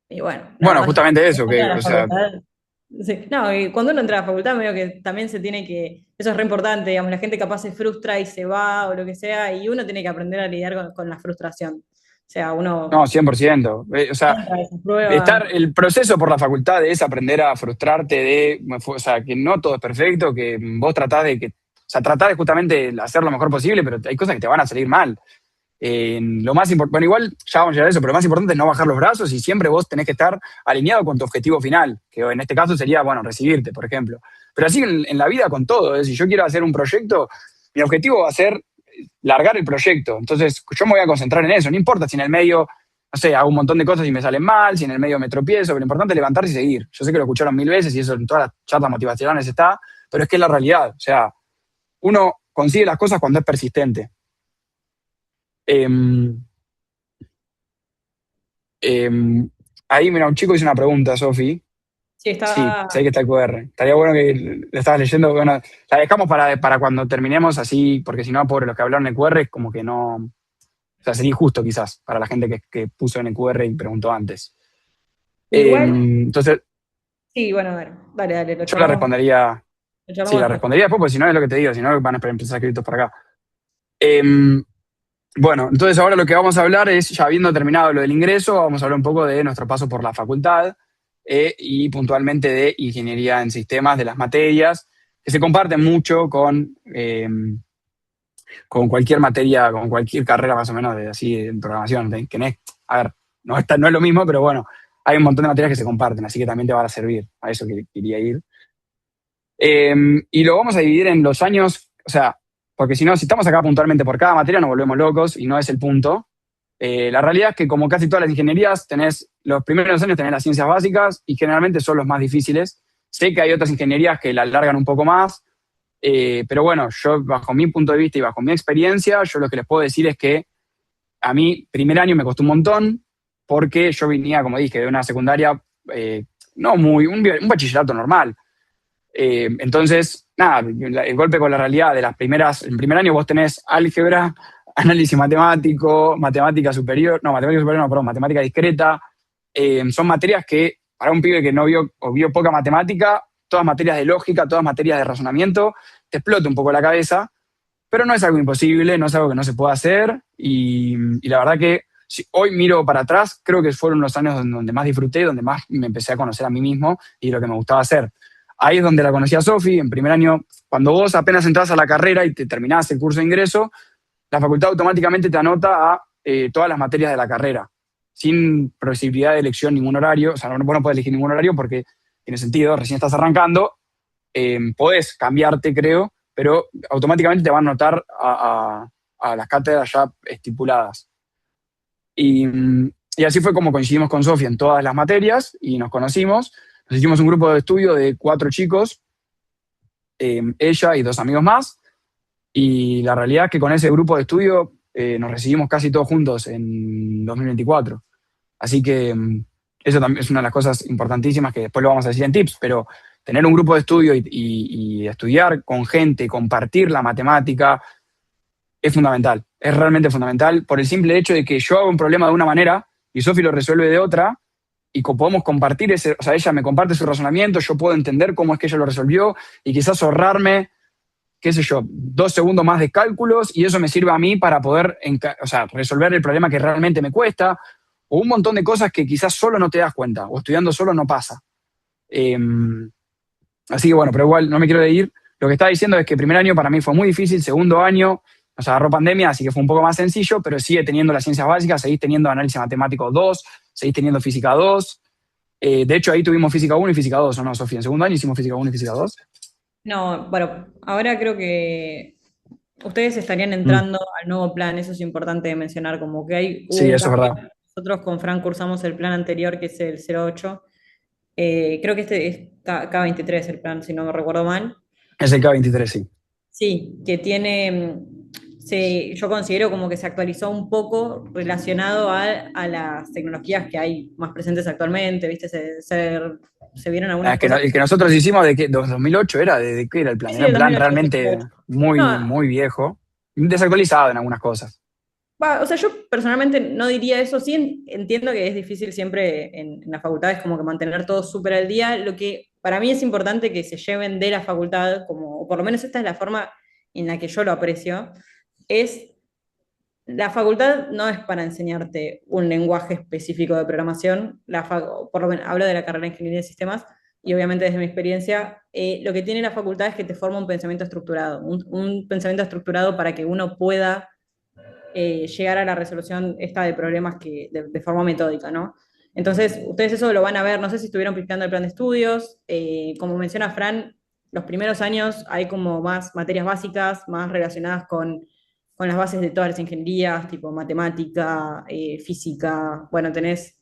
B: y bueno, la
A: Bueno,
B: verdad es que
A: justamente eso,
B: cuando uno
A: que,
B: entra a
A: o
B: la
A: sea,
B: facultad, sí, no, y cuando uno entra a la facultad, medio que también se tiene que, eso es re importante, digamos, la gente capaz se frustra y se va o lo que sea, y uno tiene que aprender a lidiar con la frustración. O sea, uno
A: no, 100%. O sea,
B: entra a esa prueba.
A: estar, el proceso por la facultad es aprender a frustrarte o sea, que no todo es perfecto, que vos tratás de que, o sea, tratás de justamente hacer lo mejor posible, pero hay cosas que te van a salir mal. Lo más importante, bueno, igual ya vamos a llegar a eso, pero lo más importante es no bajar los brazos y siempre vos tenés que estar alineado con tu objetivo final, que en este caso sería, bueno, recibirte, por ejemplo. Pero así en la vida con todo, ¿eh? Si yo quiero hacer un proyecto, mi objetivo va a ser largar el proyecto. Entonces, yo me voy a concentrar en eso. No importa si en el medio, no sé, hago un montón de cosas y me salen mal, si en el medio me tropiezo, pero lo importante es levantarse y seguir. Yo sé que lo escucharon 1000 veces y eso en todas las charlas motivacionales está, pero es que es la realidad. O sea, uno consigue las cosas cuando es persistente. Em, Ahí, mira, un chico hizo una pregunta, Sofi.
B: Sí,
A: Sí,
B: está.
A: sé que está el QR. Estaría bueno que lo estabas leyendo. Bueno, la dejamos para cuando terminemos así, porque si no, pobre, los que hablaron en QR, es como que no. O sea, sería injusto quizás para la gente que puso en el QR y preguntó antes.
B: Igual,
A: Entonces,
B: sí, bueno, dale, dale,
A: yo la respondería,
B: lo
A: sí,
B: charlamos
A: la
B: después.
A: respondería después, porque si no es lo que te digo, si no van a empezar escritos por acá. Em, bueno, entonces ahora lo que vamos a hablar es, ya habiendo terminado lo del ingreso, vamos a hablar un poco de nuestro paso por la facultad y puntualmente de ingeniería en sistemas, de las materias, que se comparten mucho con cualquier materia, con cualquier carrera más o menos de así en programación. Que no es, a ver, no es lo mismo, pero bueno, hay un montón de materias que se comparten, así que también te van a servir. A eso que quería ir. Y lo vamos a dividir en los años, o sea, porque si no, si estamos acá puntualmente por cada materia, nos volvemos locos y no es el punto. La realidad es que como casi todas las ingenierías, tenés los primeros años tenés las ciencias básicas y generalmente son los más difíciles. Sé que hay otras ingenierías que la alargan un poco más, pero bueno, yo bajo mi punto de vista y bajo mi experiencia, yo lo que les puedo decir es que a mí primer año me costó un montón porque yo venía, como dije, de una secundaria, no muy, un bachillerato normal. Entonces, nada, el golpe con la realidad de las primeras, en primer año vos tenés álgebra, análisis matemático, matemática superior, no, matemática superior, no, perdón, matemática discreta. Son materias que para un pibe que no vio o vio poca matemática, todas materias de lógica, todas materias de razonamiento, te explota un poco la cabeza, pero no es algo imposible, no es algo que no se pueda hacer y la verdad que si hoy miro para atrás, creo que fueron los años donde más disfruté, donde más me empecé a conocer a mí mismo y lo que me gustaba hacer. Ahí es donde la conocí a Sofi, en primer año, cuando vos apenas entras a la carrera y te terminás el curso de ingreso, la facultad automáticamente te anota a todas las materias de la carrera, sin posibilidad de elección ningún horario, o sea, vos no podés elegir ningún horario porque tiene sentido, recién estás arrancando, podés cambiarte, creo, pero automáticamente te van a anotar a las cátedras ya estipuladas. Y, y así fue como coincidimos con Sofía en todas las materias y nos conocimos. Nos hicimos un grupo de estudio de 4 chicos, ella y 2 amigos más. Y la realidad es que con ese grupo de estudio nos recibimos casi todos juntos en 2024. Así que eso también es una de las cosas importantísimas que después lo vamos a decir en tips, pero tener un grupo de estudio y estudiar con gente, compartir la matemática, es fundamental, es realmente fundamental por el simple hecho de que yo hago un problema de una manera y Sofi lo resuelve de otra y podemos compartir ese, o sea, ella me comparte su razonamiento, yo puedo entender cómo es que ella lo resolvió y quizás ahorrarme, qué sé yo, 2 segundos más de cálculos y eso me sirve a mí para poder, o sea, resolver el problema que realmente me cuesta o un montón de cosas que quizás solo no te das cuenta o estudiando solo no pasa. Eh, Así que bueno, pero igual no me quiero de ir. Lo que estaba diciendo es que el primer año para mí fue muy difícil, segundo año nos agarró pandemia, así que fue un poco más sencillo, pero sigue teniendo las ciencias básicas, seguís teniendo análisis matemático 2, seguís teniendo física 2. De hecho, ahí tuvimos física 1 y física 2, ¿o no, Sofía? En segundo año hicimos física 1 y física 2.
B: No, bueno, ahora creo que ustedes estarían
A: Mm,
B: entrando al nuevo plan, eso es importante mencionar, como que hubo
A: sí,
B: un
A: eso es
B: cambio.
A: verdad.
B: Nosotros con Fran cursamos el plan anterior, que es el 08. Creo que este es K23 el plan, si no me recuerdo mal.
A: Es el K23, sí.
B: Sí, que tiene, yo considero como que se actualizó un poco relacionado a las tecnologías que hay más presentes actualmente, ¿viste? Se vieron algunas
A: Es que
B: cosas.
A: el que nosotros hicimos de 2008 era, ¿de qué era el
B: Sí,
A: plan?
B: sí,
A: Era
B: de
A: un plan
B: 2008,
A: realmente
B: 2008.
A: muy,
B: No,
A: muy viejo, desactualizado en algunas cosas.
B: o sea, yo personalmente no diría eso. Sí, entiendo que es difícil siempre en las facultades como que mantener todo súper al día. Lo que para mí es importante que se lleven de la facultad, como, o por lo menos esta es la forma en la que yo lo aprecio, es la facultad no es para enseñarte un lenguaje específico de programación. Por lo menos hablo de la carrera de Ingeniería de Sistemas y obviamente desde mi experiencia, lo que tiene la facultad es que te forma un pensamiento estructurado, un pensamiento estructurado para que uno pueda llegar a la resolución esta de problemas de forma metódica, ¿no? Entonces, ustedes eso lo van a ver, no sé si estuvieron aplicando el plan de estudios, como menciona Fran, los primeros años hay como más materias básicas, más relacionadas con las bases de todas las ingenierías, tipo matemática, física, bueno,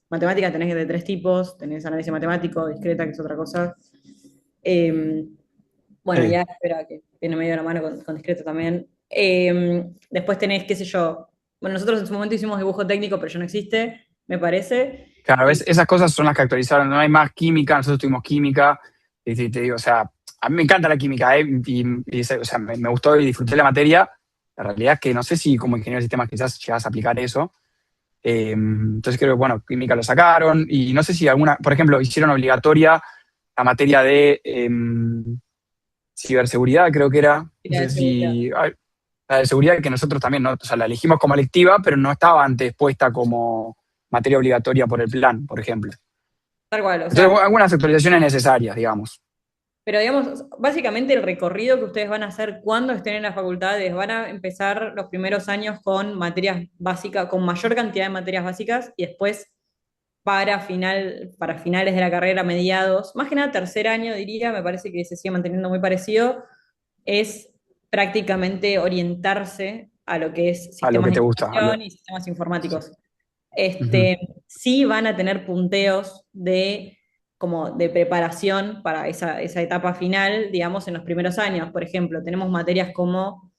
B: matemática tenés de tres tipos, tenés análisis matemático, discreta, que es otra cosa. Eh, bueno,
A: Sí.
B: ya espera que viene medio de la mano con discreto también. Después tenés, qué sé yo. Bueno, nosotros en su momento hicimos dibujo técnico, pero ya no existe, me parece.
A: Claro,
B: Y
A: esas cosas son las que actualizaron, no hay más química, nosotros tuvimos química, y te digo, o sea, a mí me encanta la química, o sea, me gustó y disfruté la materia, la realidad es que no sé si como ingeniero de sistemas quizás llegas a aplicar eso. Entonces creo que, bueno, química lo sacaron, y no sé si alguna, por ejemplo, hicieron obligatoria la materia de ciberseguridad, creo que era, no
B: la de
A: sé
B: seguridad.
A: si, la de seguridad que nosotros también, ¿no? O sea, la elegimos como electiva, pero no estaba antes puesta como materia obligatoria por el plan, por ejemplo.
B: Tal cual, o
A: Entonces,
B: sea,
A: algunas actualizaciones necesarias, digamos.
B: pero digamos, básicamente el recorrido que ustedes van a hacer cuando estén en las facultades, van a empezar los primeros años con materias básicas, con mayor cantidad de materias básicas, y después para finales de la carrera, mediados, más que nada tercer año diría, me parece que se sigue manteniendo muy parecido, es prácticamente orientarse a lo que es
A: A lo
B: sistemas
A: que
B: de
A: te gusta.
B: información y sistemas informáticos.
A: Ujú.
B: Sí van a tener punteos como de preparación para esa etapa final, digamos, en los primeros años. Por ejemplo, tenemos materias como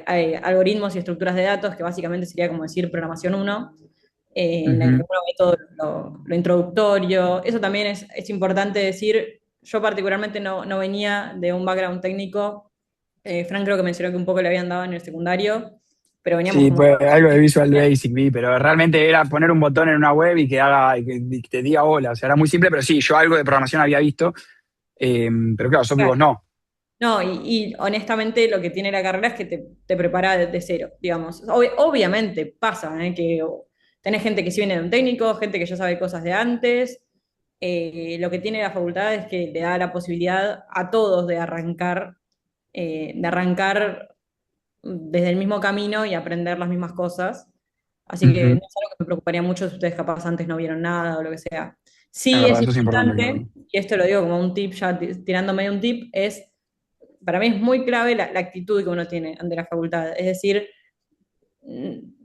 B: algoritmos y estructuras de datos, que básicamente sería como decir programación uno, en la que
A: Ujú.
B: uno ve todo lo introductorio. Eso también es importante decir. Yo particularmente no venía de un background técnico. Frank creo que mencionó que un poco le habían dado en el secundario, pero veníamos
A: Sí,
B: como
A: pues algo de Visual
B: con...
A: Basic vi, pero realmente era poner un botón en una web y que haga, y que te diga hola. O sea, era muy simple, pero sí, yo algo de programación había visto. Pero claro, Sofi, vos no.
B: No, y honestamente lo que tiene la carrera es que te prepara de cero, digamos. Obviamente pasa, que tenés gente que sí viene de un técnico, gente que ya sabe cosas de antes. Lo que tiene la facultad es que le da la posibilidad a todos de arrancar desde el mismo camino y aprender las mismas cosas. Así que no
A: Ujú.
B: es algo que me preocuparía mucho si ustedes capaz antes no vieron nada o lo que sea.
A: Es
B: Sí
A: verdad,
B: es
A: eso es importante, claro.
B: importante, y esto lo digo como un tip, ya tirándome un tip, para mí es muy clave la actitud que uno tiene ante la facultad. Es decir,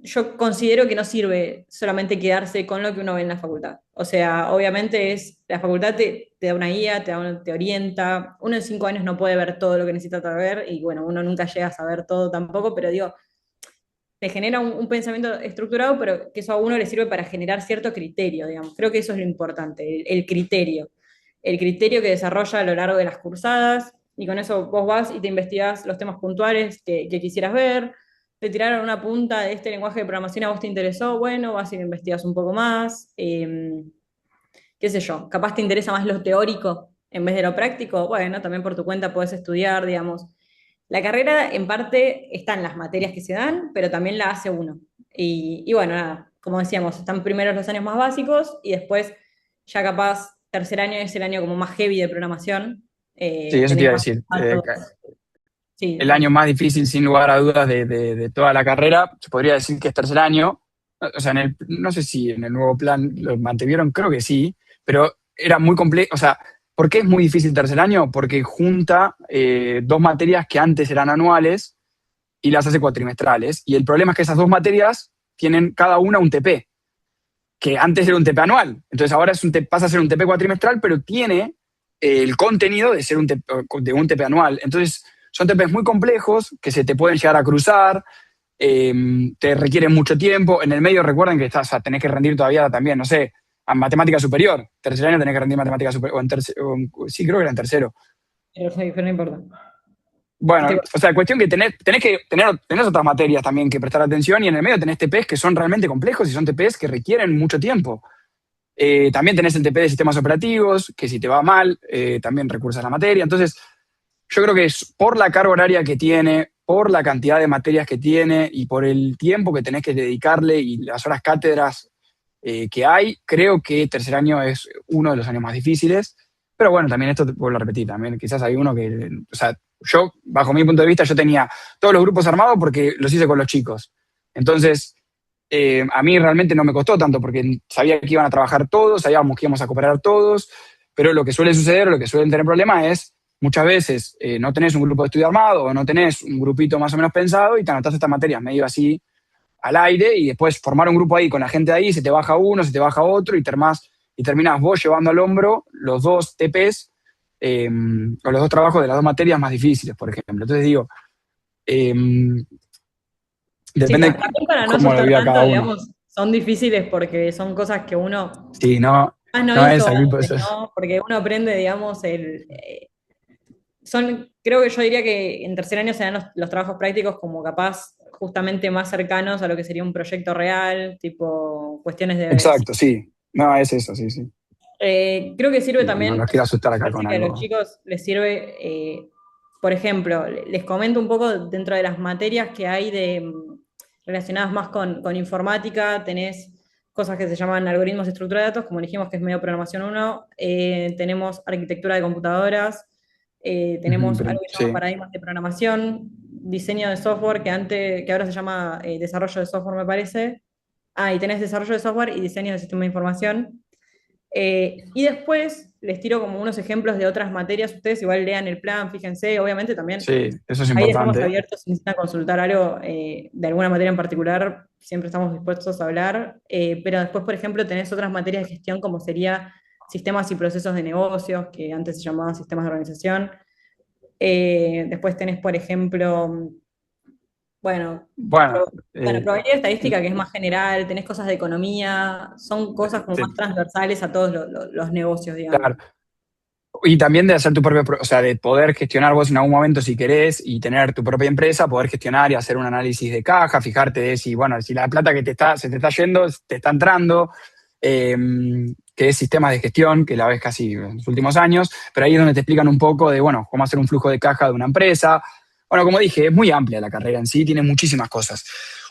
B: yo considero que no sirve solamente quedarse con lo que uno ve en la facultad. O sea, obviamente la facultad te da una guía, te orienta. Uno en 5 años no puede ver todo lo que necesita saber y bueno, uno nunca llega a saber todo tampoco, pero digo, te genera un pensamiento estructurado, pero que eso a uno le sirve para generar cierto criterio, digamos. Creo que eso es lo importante, el criterio. El criterio que desarrolla a lo largo de las cursadas, y con eso vos vas y te investigás los temas puntuales que quisieras ver. te tiraron una punta de este lenguaje de programación, a vos te interesó, bueno, vas y lo investigas un poco más. Qué sé yo, capaz te interesa más lo teórico en vez de lo práctico, bueno, también por tu cuenta podés estudiar, digamos. La carrera en parte está en las materias que se dan, pero también la hace uno. Y bueno, nada, como decíamos, están primero los años más básicos y después ya capaz tercer año es el año como más heavy de programación.
A: Sí, eso te
B: Tenés
A: iba a
B: más
A: decir.
B: datos. Sí,
A: El año
B: decime.
A: más difícil, sin lugar a dudas, de toda la carrera, se podría decir que es tercer año. O sea, no sé si en el nuevo plan lo mantuvieron, creo que sí, pero era muy complejo. O sea, ¿por qué es muy difícil tercer año? Porque junta dos materias que antes eran anuales y las hace cuatrimestrales. Y el problema es que esas dos materias tienen cada una un TP, que antes era un TP anual. Entonces ahora pasa a ser un TP cuatrimestral, pero tiene el contenido de ser de un TP anual. Entonces son TPs muy complejos que se te pueden llegar a cruzar, te requieren mucho tiempo. En el medio recuerden que tenés que rendir todavía también, no sé, a matemática superior. Tercer año tenés que rendir matemática superior, sí, creo que era en tercero.
B: Pero no importa.
A: Bueno, o sea, cuestión que tenés que tenés otras materias también que prestar atención y en el medio tenés TPs que son realmente complejos y son TPs que requieren mucho tiempo. También tenés el TP de sistemas operativos, que si te va mal, también recursas la materia. Entonces, yo creo que es por la carga horaria que tiene, por la cantidad de materias que tiene y por el tiempo que tenés que dedicarle y las horas cátedras que hay, creo que tercer año es uno de los años más difíciles. Pero bueno, también esto te vuelvo a repetir, también quizás hay uno que, o sea, yo, bajo mi punto de vista, yo tenía todos los grupos armados porque los hice con los chicos. Entonces, a mí realmente no me costó tanto porque sabía que iban a trabajar todos, sabíamos que íbamos a cooperar todos, pero lo que suele suceder, lo que suelen tener problemas es muchas veces no tenés un grupo de estudio armado o no tenés un grupito más o menos pensado y te anotás estas materias medio así al aire y después formar un grupo ahí con la gente ahí, se te baja uno, se te baja otro y terminás vos llevando al hombro los dos TPs o los dos trabajos de las dos materias más difíciles, por ejemplo. Entonces digo, eh,
B: Sí,
A: depende
B: también para no
A: cómo lo
B: asustar
A: viva
B: tanto,
A: cada uno.
B: digamos, son difíciles porque son cosas que uno
A: Sí, no,
B: más no
A: no es
B: hizo
A: al mismo.
B: antes, ¿no? Porque uno aprende, digamos, creo que yo diría que en tercer año se dan los trabajos prácticos como capaz justamente más cercanos a lo que sería un proyecto real, tipo cuestiones de...
A: Exacto, sí. No, es eso, sí, sí.
B: Creo que sirve
A: No, no
B: también,
A: los quiero asustar
B: me
A: acá
B: parece
A: con
B: que a los
A: algo.
B: chicos les sirve, por ejemplo, les comento un poco dentro de las materias que hay relacionadas más con informática, tenés cosas que se llaman algoritmos de estructura de datos, como dijimos que es medio programación uno, tenemos arquitectura de computadoras,
A: Ujú,
B: tenemos algo que se llama
A: sí,
B: paradigmas de programación, diseño de software, que ahora se llama desarrollo de software, me parece. Ah, y tenés desarrollo de software y diseño de sistema de información. Y después les tiro como unos ejemplos de otras materias. Ustedes igual lean el plan, fíjense, obviamente también
A: sí, eso es
B: ahí estamos
A: importante.
B: abiertos si necesitan consultar algo de alguna materia en particular, siempre estamos dispuestos a hablar. Pero después, por ejemplo, tenés otras materias de gestión como sería sistemas y procesos de negocios, que antes se llamaban sistemas de organización. Después tenés, por ejemplo, bueno,
A: Bueno,
B: bueno,
A: eh,
B: probabilidad estadística que es más general, tenés cosas de economía, son cosas como más transversales a todos los negocios, digamos.
A: claro. Y también de hacer tu propio, o sea, de poder gestionar vos en algún momento si querés y tener tu propia empresa, poder gestionar y hacer un análisis de caja, fijarte de si, bueno, si la plata que se te está yendo, te está entrando, eh, que es sistemas de gestión, que la ves casi en los últimos años, pero ahí es donde te explican un poco de, bueno, cómo hacer un flujo de caja de una empresa. Bueno, como dije, es muy amplia la carrera en sí, tiene muchísimas cosas.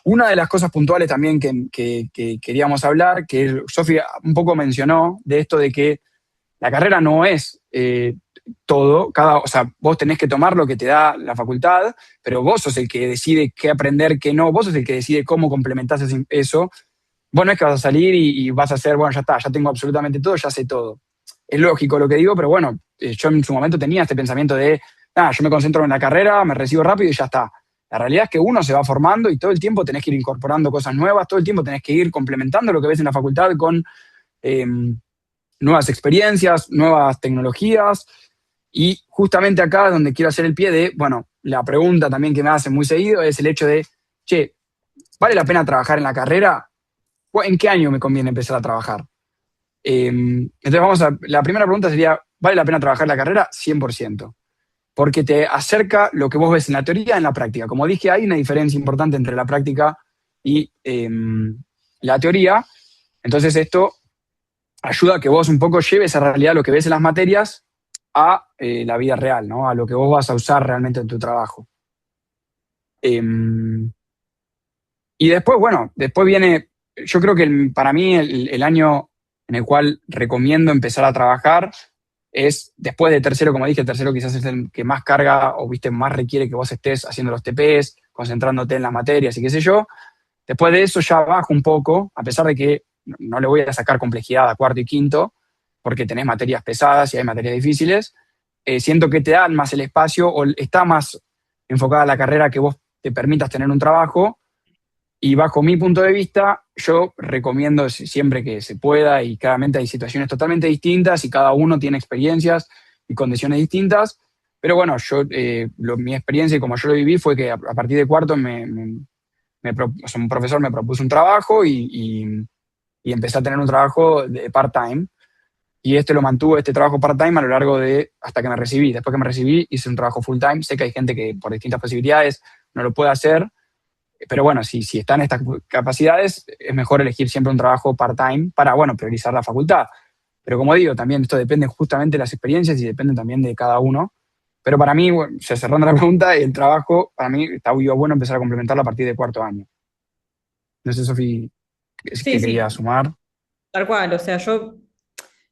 A: Una de las cosas puntuales también que queríamos hablar, que Sofía un poco mencionó, de esto de que la carrera no es todo, o sea, vos tenés que tomar lo que te da la facultad, pero vos sos el que decide qué aprender, qué no, vos sos el que decide cómo complementás eso. Vos no es que vas a salir y vas a hacer, bueno, ya está, ya tengo absolutamente todo, ya sé todo. Es lógico lo que digo, pero bueno, yo en su momento tenía este pensamiento de, yo me concentro en la carrera, me recibo rápido y ya está. La realidad es que uno se va formando y todo el tiempo tenés que ir incorporando cosas nuevas, todo el tiempo tenés que ir complementando lo que ves en la facultad con eh, nuevas experiencias, nuevas tecnologías. Y justamente acá es donde quiero hacer el pie de, bueno, la pregunta también que me hacen muy seguido es el hecho de, che, ¿vale la pena trabajar en la carrera? ¿En qué año me conviene empezar a trabajar? Entonces la primera pregunta sería, ¿vale la pena trabajar en la carrera? 100%. porque te acerca lo que vos ves en la teoría en la práctica. Como dije, hay una diferencia importante entre la práctica y la teoría. Entonces esto ayuda a que vos un poco lleves a realidad lo que ves en las materias a la vida real, ¿no? A lo que vos vas a usar realmente en tu trabajo. Y después, bueno, después viene, yo creo que para mí el año en el cual recomiendo empezar a trabajar es después de tercero, como dije, tercero quizás es el que más carga o viste más requiere que vos estés haciendo los TPs, concentrándote en las materias y qué sé yo. Después de eso ya bajo un poco, a pesar de que no le voy a sacar complejidad a cuarto y quinto, porque tenés materias pesadas y hay materias difíciles. Siento que te dan más el espacio o está más enfocada la carrera que vos te permitas tener un trabajo. Y bajo mi punto de vista, yo recomiendo siempre que se pueda, y claramente hay situaciones totalmente distintas y cada uno tiene experiencias y condiciones distintas, pero bueno, mi experiencia y como yo lo viví fue que a partir de cuarto o sea, un profesor me propuso un trabajo y empecé a tener un trabajo de part-time, y lo mantuve, este trabajo part-time, a lo largo de hasta que me recibí. Después que me recibí hice un trabajo full-time. Sé que hay gente que por distintas posibilidades no lo puede hacer, pero bueno, si están estas capacidades, es mejor elegir siempre un trabajo part-time para, bueno, priorizar la facultad. Pero como digo, también esto depende justamente de las experiencias y depende también de cada uno. Pero para mí, bueno, ya cerrando la pregunta, el trabajo, para mí está muy bueno empezar a complementarlo a partir de cuarto año. No sé, Sofi,
B: Sí,
A: ¿qué
B: sí,
A: quería sumar?
B: tal cual. O sea, yo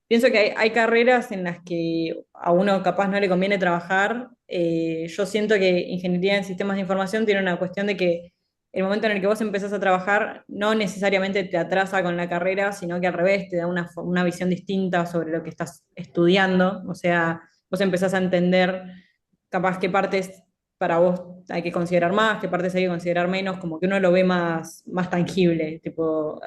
B: pienso que hay carreras en las que a uno capaz no le conviene trabajar. Yo siento que ingeniería en sistemas de información tiene una cuestión de que el momento en el que vos empezás a trabajar no necesariamente te atrasa con la carrera, sino que al revés te da una visión distinta sobre lo que estás estudiando. O sea, vos empezás a entender capaz qué partes para vos hay que considerar más, qué partes hay que considerar menos, como que uno lo ve más tangible. Tipo,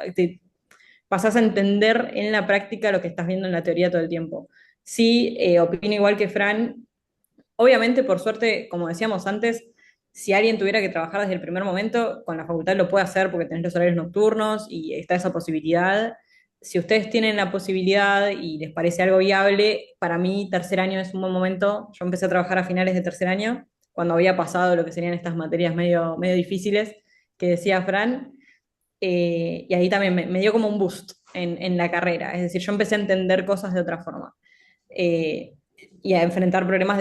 B: pasás a entender en la práctica lo que estás viendo en la teoría todo el tiempo. Sí, opino igual que Fran. Obviamente, por suerte, como decíamos antes, si alguien tuviera que trabajar desde el primer momento, con la facultad lo puede hacer porque tenés los horarios nocturnos y está esa posibilidad. Si ustedes tienen la posibilidad y les parece algo viable, para mí tercer año es un buen momento. Yo empecé a trabajar a finales de tercer año, cuando había pasado lo que serían estas materias medio difíciles que decía Fran. Y ahí también me dio como un boost en la carrera. Es decir, yo empecé a entender cosas de otra forma. Eh, y a enfrentar problemas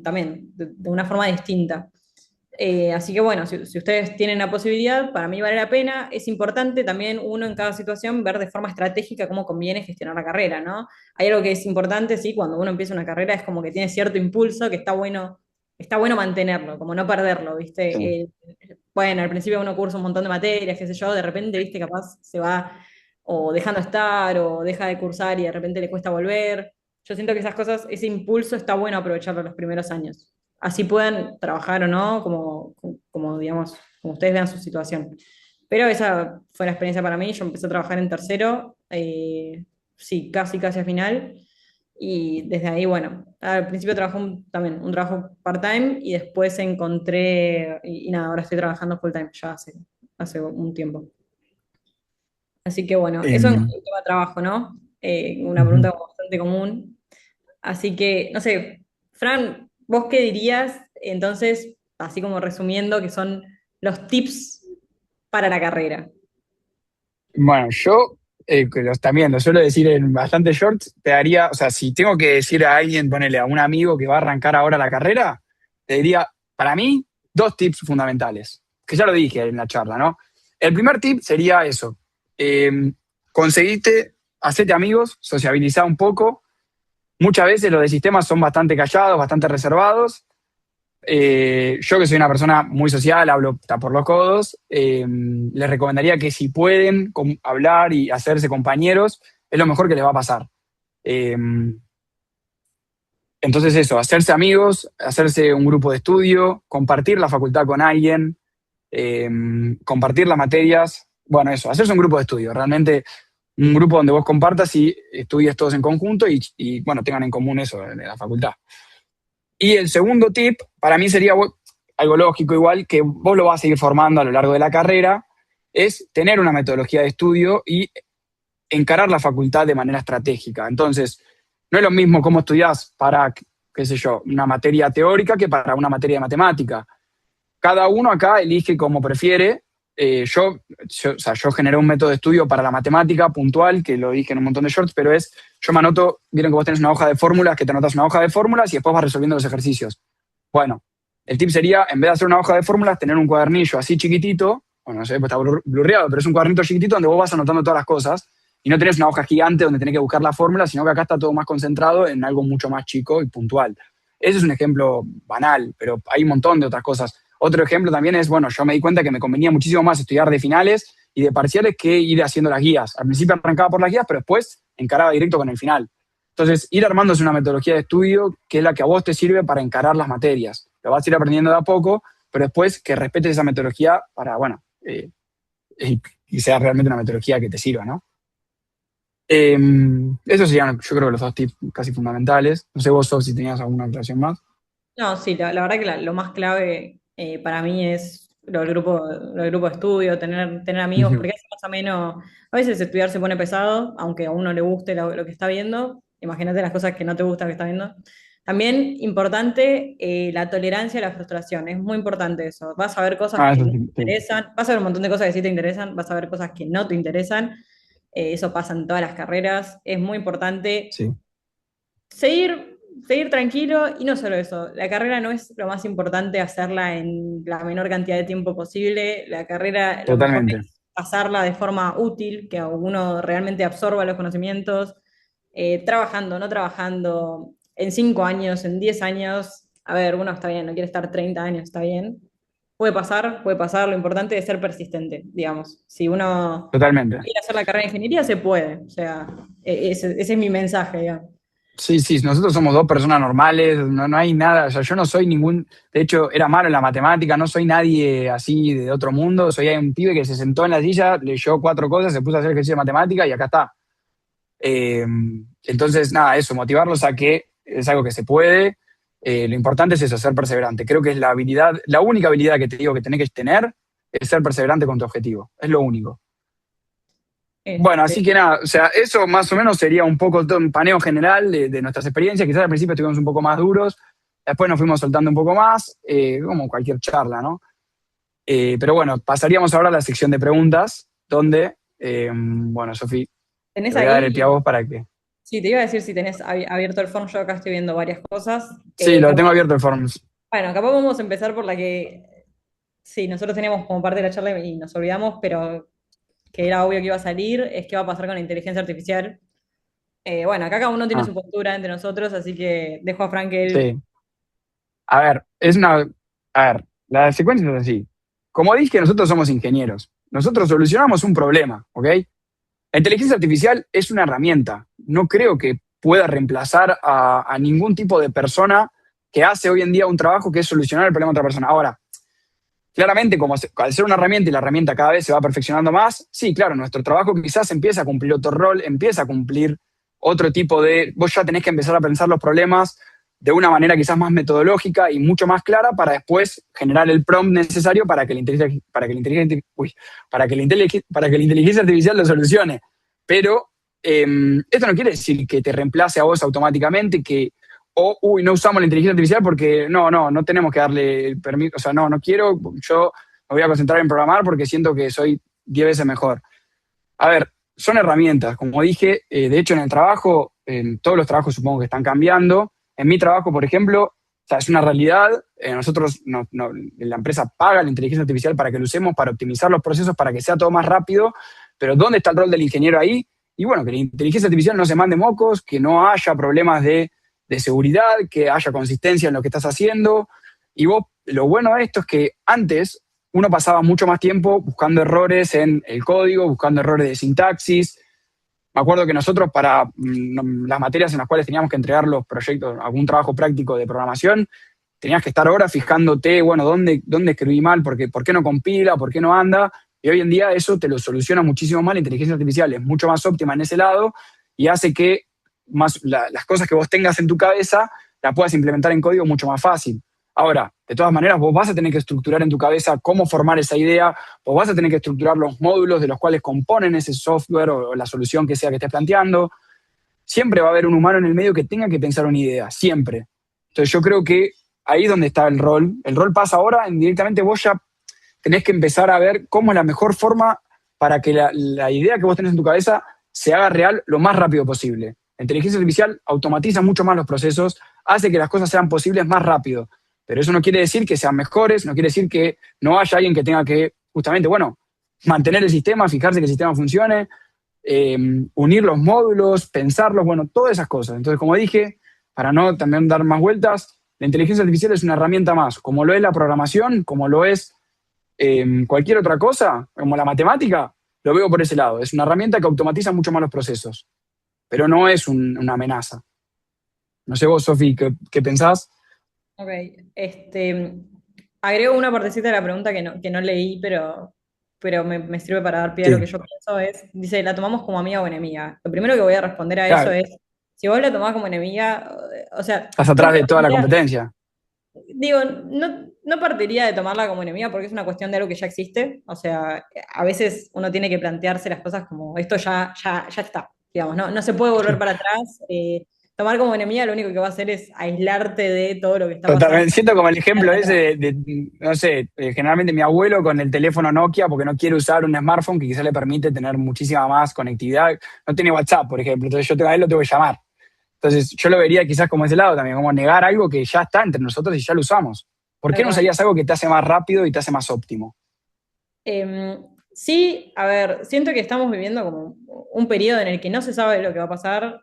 B: también de una forma distinta. Así que bueno, si ustedes tienen la posibilidad, para mí vale la pena. Es importante también uno en cada situación ver de forma estratégica cómo conviene gestionar la carrera, ¿no? Hay algo que es importante, sí, cuando uno empieza una carrera es como que tiene cierto impulso que está bueno mantenerlo, como no perderlo,
A: Sí.
B: ¿viste? Bueno, al principio uno cursa un montón de materias, qué sé yo, de repente, ¿viste? Capaz se va o dejando estar o deja de cursar y de repente le cuesta volver. Yo siento que esas cosas, ese impulso está bueno aprovecharlo los primeros años. Así puedan trabajar o no, como digamos, como ustedes vean su situación. Pero esa fue la experiencia para mí. Yo empecé a trabajar en tercero, sí, casi a final. Y desde ahí, bueno, al principio trabajé también un trabajo part-time y después encontré, y nada, ahora estoy trabajando full-time ya hace un tiempo. Así que bueno, eso en
A: Em,
B: tema de trabajo, ¿no? Una
A: Ujú.
B: pregunta bastante común. Así que, no sé, Fran, ¿vos qué dirías entonces, así como resumiendo, que son los tips para la carrera?
A: Bueno, yo que también lo suelo decir en bastante shorts, te daría, o sea, si tengo que decir a alguien, ponele a un amigo que va a arrancar ahora la carrera, te diría, para mí, dos tips fundamentales, que ya lo dije en la charla, ¿no? El primer tip sería eso, eh, conseguiste, hacete amigos, sociabilizá un poco. Muchas veces los de sistemas son bastante callados, bastante reservados. Yo que soy una persona muy social, hablo hasta por los codos, les recomendaría que si pueden hablar y hacerse compañeros, es lo mejor que les va a pasar. Eh, entonces eso, hacerse amigos, hacerse un grupo de estudio, compartir la facultad con alguien, eh, compartir las materias, bueno, eso, hacerse un grupo de estudio, realmente un grupo donde vos compartas y estudies todos en conjunto bueno, tengan en común eso de la facultad. Y el segundo tip, para mí sería algo lógico igual, que vos lo vas a seguir formando a lo largo de la carrera, es tener una metodología de estudio y encarar la facultad de manera estratégica. Entonces, no es lo mismo cómo estudiás para, qué qué sé yo, una materia teórica que para una materia de matemática. Cada uno acá elige como prefiere. O sea, yo generé un método de estudio para la matemática puntual, que lo dije en un montón de shorts, pero yo me anoto, vieron que vos tenés una hoja de fórmulas, que te anotas una hoja de fórmulas y después vas resolviendo los ejercicios. Bueno, el tip sería, en vez de hacer una hoja de fórmulas, tener un cuadernillo así chiquitito, bueno, no sé, pues está blurreado, pero es un cuadernito chiquitito donde vos vas anotando todas las cosas y no tenés una hoja gigante donde tenés que buscar la fórmula, sino que acá está todo más concentrado en algo mucho más chico y puntual. Ese es un ejemplo banal, pero hay un montón de otras cosas. Otro ejemplo también es, bueno, yo me di cuenta que me convenía muchísimo más estudiar de finales y de parciales que ir haciendo las guías. Al principio arrancaba por las guías, pero después encaraba directo con el final. Entonces, ir armándose una metodología de estudio que es la que a vos te sirve para encarar las materias. Lo vas a ir aprendiendo de a poco, pero después que respetes esa metodología para, bueno, y sea realmente una metodología que te sirva, ¿no? Esos serían, yo creo, los dos tips casi fundamentales. No sé vos, Sof, si tenías alguna aclaración más.
B: No, sí, la verdad que lo más clave para mí es lo del grupo de estudio, tener amigos,
A: Ujú.
B: porque es más o menos, a veces estudiar se pone pesado, aunque a uno le guste lo que está viendo, imagínate las cosas que no te gustan que está viendo. También importante la tolerancia a la frustración, es muy importante eso. Vas a ver cosas
A: Ah,
B: que
A: eso
B: no te
A: sí, sí.
B: interesan, vas a ver un montón de cosas que sí te interesan, vas a ver cosas que no te interesan, eso pasa en todas las carreras, es muy importante
A: Sí,
B: seguir tranquilo y no solo eso, la carrera no es lo más importante hacerla en la menor cantidad de tiempo posible, la carrera lo mejor
A: totalmente.
B: es pasarla de forma útil, que uno realmente absorba los conocimientos, trabajando, no trabajando, en 5 años, en 10 años, a ver, uno está bien, no quiere estar 30 años, está bien. Puede pasar, lo importante es ser persistente, digamos. Si uno
A: Totalmente.
B: quiere hacer la carrera de ingeniería, se puede. O sea, ese es mi mensaje, digamos.
A: Sí, sí, nosotros somos dos personas normales, no hay nada, o sea, yo no soy ningún, de hecho, era malo en la matemática, no soy nadie así de otro mundo, soy un pibe que se sentó en la silla, leyó 4 cosas, se puso a hacer ejercicio de matemática y acá está. Eh, entonces, nada, eso, motivarlos a que es algo que se puede. Lo importante es eso, ser perseverante. Creo que es la habilidad, la única habilidad que te digo que tenés que tener es ser perseverante con tu objetivo, es lo único. Bueno,
B: Este,
A: así que nada, o sea, eso más o menos sería un poco todo un paneo general de nuestras experiencias. Quizás al principio estuvimos un poco más duros, después nos fuimos soltando un poco más, como cualquier charla, ¿no? Pero bueno, pasaríamos ahora a la sección de preguntas, donde, bueno, Sofi, te
B: ¿Tenés
A: voy a dar el pie a
B: ahí?
A: vos para que...
B: Sí, te iba a decir si tenés abierto el form, yo acá estoy viendo varias cosas.
A: Sí, lo tengo
B: Capaz,
A: abierto el Forms.
B: bueno, capaz vamos a empezar por la que, sí, nosotros teníamos como parte de la charla y nos olvidamos, pero que era obvio que iba a salir, es qué va a pasar con la inteligencia artificial. Bueno, acá cada uno tiene
A: Ah,
B: su postura entre nosotros, así que dejo a Frank que él...
A: sí. A ver, a ver, la secuencia es así. Como dije, nosotros somos ingenieros. Nosotros solucionamos un problema, ¿ok? La inteligencia artificial es una herramienta. No creo que pueda reemplazar a ningún tipo de persona que hace hoy en día un trabajo que es solucionar el problema de otra persona. Ahora, claramente, como al ser una herramienta y la herramienta cada vez se va perfeccionando más, sí, claro, nuestro trabajo quizás empieza a cumplir otro rol, empieza a cumplir otro tipo de... Vos ya tenés que empezar a pensar los problemas de una manera quizás más metodológica y mucho más clara para después generar el prompt necesario para que para que la inteligencia artificial lo solucione. Pero esto no quiere decir que te reemplace a vos automáticamente, que uy, no usamos la inteligencia artificial porque no tenemos que darle el permiso, o sea, no quiero, yo me voy a concentrar en programar porque siento que soy 10 veces mejor. A ver, son herramientas, como dije, de hecho en el trabajo, en todos los trabajos supongo que están cambiando. En mi trabajo, por ejemplo, o sea, es una realidad, nosotros, la empresa paga la inteligencia artificial para que lo usemos, para optimizar los procesos, para que sea todo más rápido, pero ¿dónde está el rol del ingeniero ahí? Y bueno, que la inteligencia artificial no se mande mocos, que no haya problemas de seguridad, que haya consistencia en lo que estás haciendo. Y vos, lo bueno de esto es que antes uno pasaba mucho más tiempo buscando errores en el código, buscando errores de sintaxis. Me acuerdo que nosotros para las materias en las cuales teníamos que entregar los proyectos, algún trabajo práctico de programación, tenías que estar horas fijándote, bueno, dónde escribí mal, por qué no compila, por qué no anda. Y hoy en día eso te lo soluciona muchísimo más. La inteligencia artificial es mucho más óptima en ese lado y hace que las cosas que vos tengas en tu cabeza las puedas implementar en código mucho más fácil. Ahora, de todas maneras, vos vas a tener que estructurar en tu cabeza cómo formar esa idea, vos vas a tener que estructurar los módulos de los cuales componen ese software o la solución que sea que estés planteando. Siempre va a haber un humano en el medio que tenga que pensar una idea, siempre. Entonces yo creo que ahí es donde está el rol. El rol pasa ahora en directamente vos ya tenés que empezar a ver cómo es la mejor forma para que la idea que vos tenés en tu cabeza se haga real lo más rápido posible. La inteligencia artificial automatiza mucho más los procesos, hace que las cosas sean posibles más rápido. Pero eso no quiere decir que sean mejores, no quiere decir que no haya alguien que tenga que, justamente, bueno, mantener el sistema, fijarse que el sistema funcione, unir los módulos, pensarlos, bueno, todas esas cosas. Entonces, como dije, para no también dar más vueltas, la inteligencia artificial es una herramienta más, como lo es la programación, como lo es cualquier otra cosa, como la matemática, lo veo por ese lado. Es una herramienta que automatiza mucho más los procesos, pero no es una amenaza. No sé vos, Sofi, ¿qué pensás?
B: Ok, agrego una partecita de la pregunta que no leí, pero me sirve para dar pie a lo que
A: Sí,
B: yo pienso dice, ¿la tomamos como amiga o enemiga? Lo primero que voy a responder a eso
A: claro,
B: es, si vos la tomás como enemiga, o sea,
A: estás
B: creo
A: atrás
B: que
A: de
B: hoy
A: toda
B: en
A: la
B: día,
A: competencia.
B: digo, no partiría de tomarla como enemiga porque es una cuestión de algo que ya existe, o sea, a veces uno tiene que plantearse las cosas como, esto ya está, digamos, no se puede volver para atrás, tomar como enemiga lo único que va a hacer es aislarte de todo lo que está pasando.
A: Totalmente. Siento como el ejemplo ese no sé, generalmente mi abuelo con el teléfono Nokia porque no quiere usar un smartphone que quizás le permite tener muchísima más conectividad. No tiene WhatsApp, por ejemplo. Entonces yo a él lo tengo que llamar. Entonces yo lo vería quizás como ese lado también, como negar algo que ya está entre nosotros y ya lo usamos. ¿Por
B: Tal
A: qué no
B: cual.
A: usarías algo que te hace más rápido y te hace más óptimo?
B: Sí, a ver, siento que estamos viviendo como un periodo en el que no se sabe lo que va a pasar.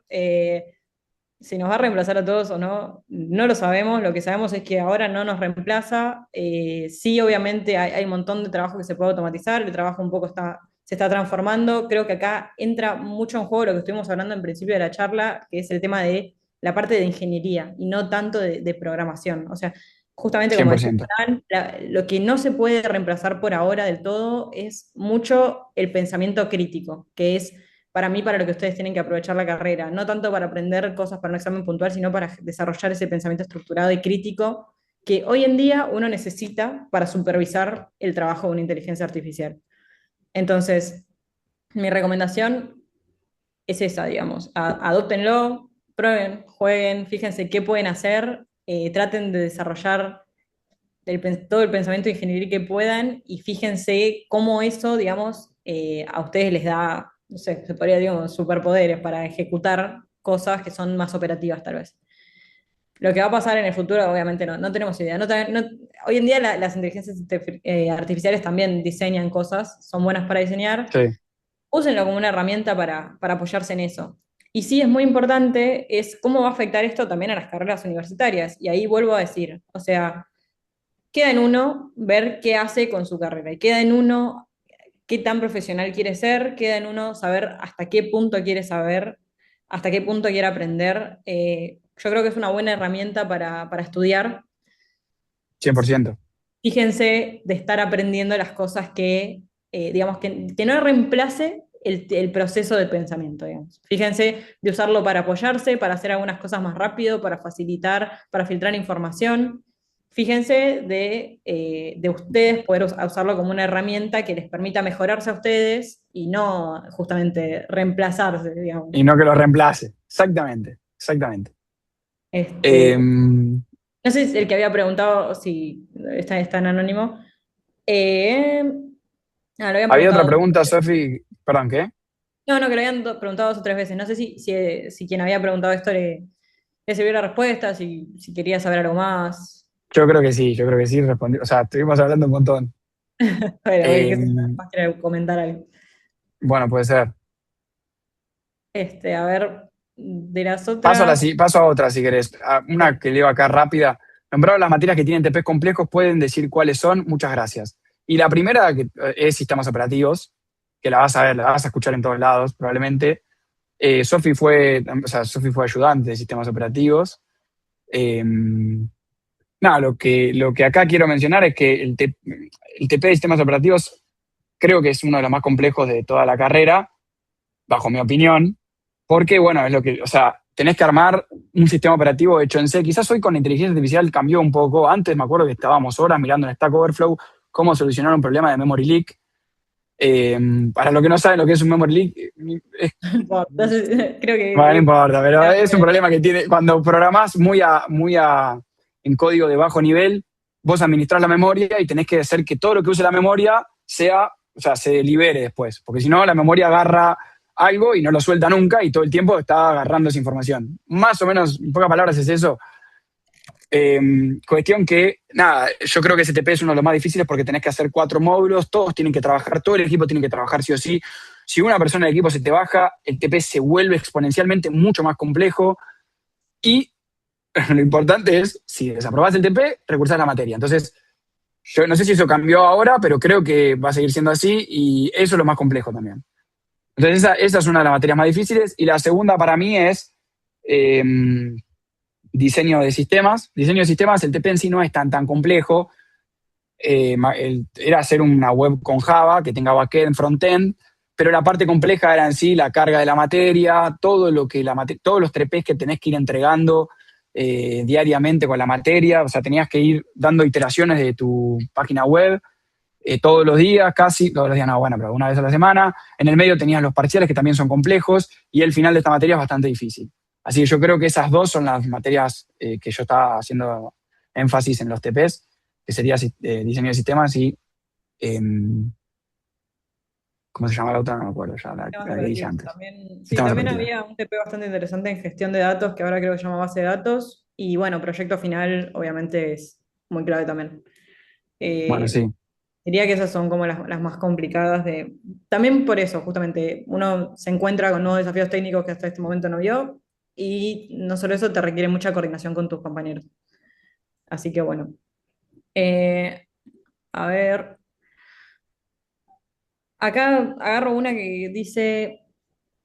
B: Si nos va a reemplazar a todos o no, no lo sabemos. Lo que sabemos es que ahora no nos reemplaza. Sí, obviamente hay un montón de trabajo que se puede automatizar, el trabajo un poco se está transformando. Creo que acá entra mucho en juego lo que estuvimos hablando en principio de la charla, que es el tema de la parte de ingeniería y no tanto de programación. O sea, justamente
A: cien
B: como
A: por
B: decía
A: ciento
B: Fran, lo que no se puede reemplazar por ahora del todo es mucho el pensamiento crítico, que es para mí, para lo que ustedes tienen que aprovechar la carrera, no tanto para aprender cosas para un examen puntual, sino para desarrollar ese pensamiento estructurado y crítico que hoy en día uno necesita para supervisar el trabajo de una inteligencia artificial. Entonces, mi recomendación es esa, digamos, adóptenlo, prueben, jueguen, fíjense qué pueden hacer, traten de desarrollar todo el pensamiento de ingeniería que puedan y fíjense cómo eso, digamos, a ustedes les da, no sé, se podría decir superpoderes para ejecutar cosas que son más operativas tal vez. Lo que va a pasar en el futuro, obviamente no tenemos idea. Hoy en día las inteligencias artificiales también diseñan cosas, son buenas para diseñar,
A: Sí,
B: úsenlo como una herramienta para apoyarse en eso. Y sí es muy importante es cómo va a afectar esto también a las carreras universitarias. Y ahí vuelvo a decir, o sea, queda en uno ver qué hace con su carrera y queda en uno qué tan profesional quiere ser, queda en uno saber hasta qué punto quiere saber, hasta qué punto quiere aprender. Yo creo que es una buena herramienta para estudiar.
A: 100%.
B: Fíjense de estar aprendiendo las cosas digamos, que no reemplace el proceso del pensamiento, digamos. Fíjense de usarlo para apoyarse, para hacer algunas cosas más rápido, para facilitar, para filtrar información. Fíjense de ustedes poder usarlo como una herramienta que les permita mejorarse a ustedes y no justamente reemplazarse, digamos.
A: Y no que lo reemplace. Exactamente, exactamente.
B: Este,
A: Em,
B: no sé si el que había preguntado si está en anónimo. Eh, lo habían
A: Había otra
B: preguntado.
A: pregunta, Sofi, perdón, ¿qué?
B: No, que lo habían preguntado 2 o 3 veces. No sé si quien había preguntado esto le sirvió la respuesta, si quería saber algo más.
A: Yo creo que sí, respondí. O sea, estuvimos hablando un montón.
B: Bueno, qué sé yo,
A: Em,
B: más quiere comentar algo.
A: bueno, puede ser.
B: A ver, de las otras.
A: Paso a otra, si querés. Una que leo acá rápida. Nombraron las materias que tienen TPs complejos, pueden decir cuáles son. Muchas gracias. Y la primera que, es sistemas operativos, que la vas a ver, la vas a escuchar en todos lados, probablemente. Sofi fue ayudante de sistemas operativos. Eh, nada, lo que acá quiero mencionar es que el TP de sistemas operativos creo que es uno de los más complejos de toda la carrera, bajo mi opinión, porque, bueno, es lo que, o sea, tenés que armar un sistema operativo hecho en C. Quizás hoy con la inteligencia artificial cambió un poco. Antes me acuerdo que estábamos horas mirando en Stack Overflow cómo solucionar un problema de memory leak. Para los que no saben lo que es un memory leak,
B: Entonces, creo
A: bueno, no
B: que
A: importa, pero es un problema que tiene cuando programás en código de bajo nivel, vos administrás la memoria y tenés que hacer que todo lo que use la memoria o sea, se libere después, porque si no la memoria agarra algo y no lo suelta nunca y todo el tiempo está agarrando esa información. Más o menos, en pocas palabras es eso. Cuestión que, nada, yo creo que STP es uno de los más difíciles porque tenés que hacer 4 módulos, todos tienen que trabajar, todo el equipo tiene que trabajar sí o sí. Si una persona del equipo se te baja, el TP se vuelve exponencialmente mucho más complejo y lo importante es, si desaprobás el TP, recursás la materia. Entonces, yo no sé si eso cambió ahora, pero creo que va a seguir siendo así y eso es lo más complejo también. Entonces, esa es una de las materias más difíciles y la segunda para mí es eh, diseño de sistemas. Diseño de sistemas, el TP en sí no es tan complejo. Era hacer una web con Java que tenga backend, frontend, pero la parte compleja era en sí la carga de la materia, todo lo que todos los TPs que tenés que ir entregando diariamente con la materia, o sea, tenías que ir dando iteraciones de tu página web todos los días, casi, todos los días no, bueno, pero una vez a la semana. En el medio tenías los parciales que también son complejos y el final de esta materia es bastante difícil. Así que yo creo que esas dos son las materias que yo estaba haciendo énfasis en los TPs, que sería diseño de sistemas y ¿cómo se llama la otra? No me acuerdo ya,
B: sistemas
A: la que dije
B: operativos.
A: antes.
B: También, sí,
A: Sistemas
B: también
A: operativos.
B: había un TP bastante interesante en gestión de datos, que ahora creo que se llama base de datos. Y bueno, proyecto final, obviamente, es muy clave también.
A: Bueno,
B: Eh,
A: sí.
B: Diría que esas son como las más complicadas de... También por eso, justamente, uno se encuentra con nuevos desafíos técnicos que hasta este momento no vio, y no solo eso, te requiere mucha coordinación con tus compañeros. Así que bueno. Eh, a ver, acá agarro una que dice,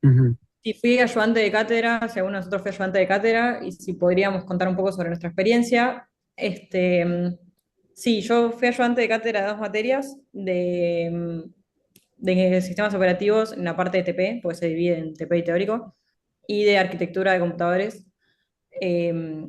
A: Ujú.
B: si fui ayudante de cátedra, si alguno de nosotros fue ayudante de cátedra, y si podríamos contar un poco sobre nuestra experiencia. Sí, yo fui ayudante de cátedra de 2 materias de sistemas operativos en la parte de TP, porque se divide en TP y teórico, y de arquitectura de computadores. Eh,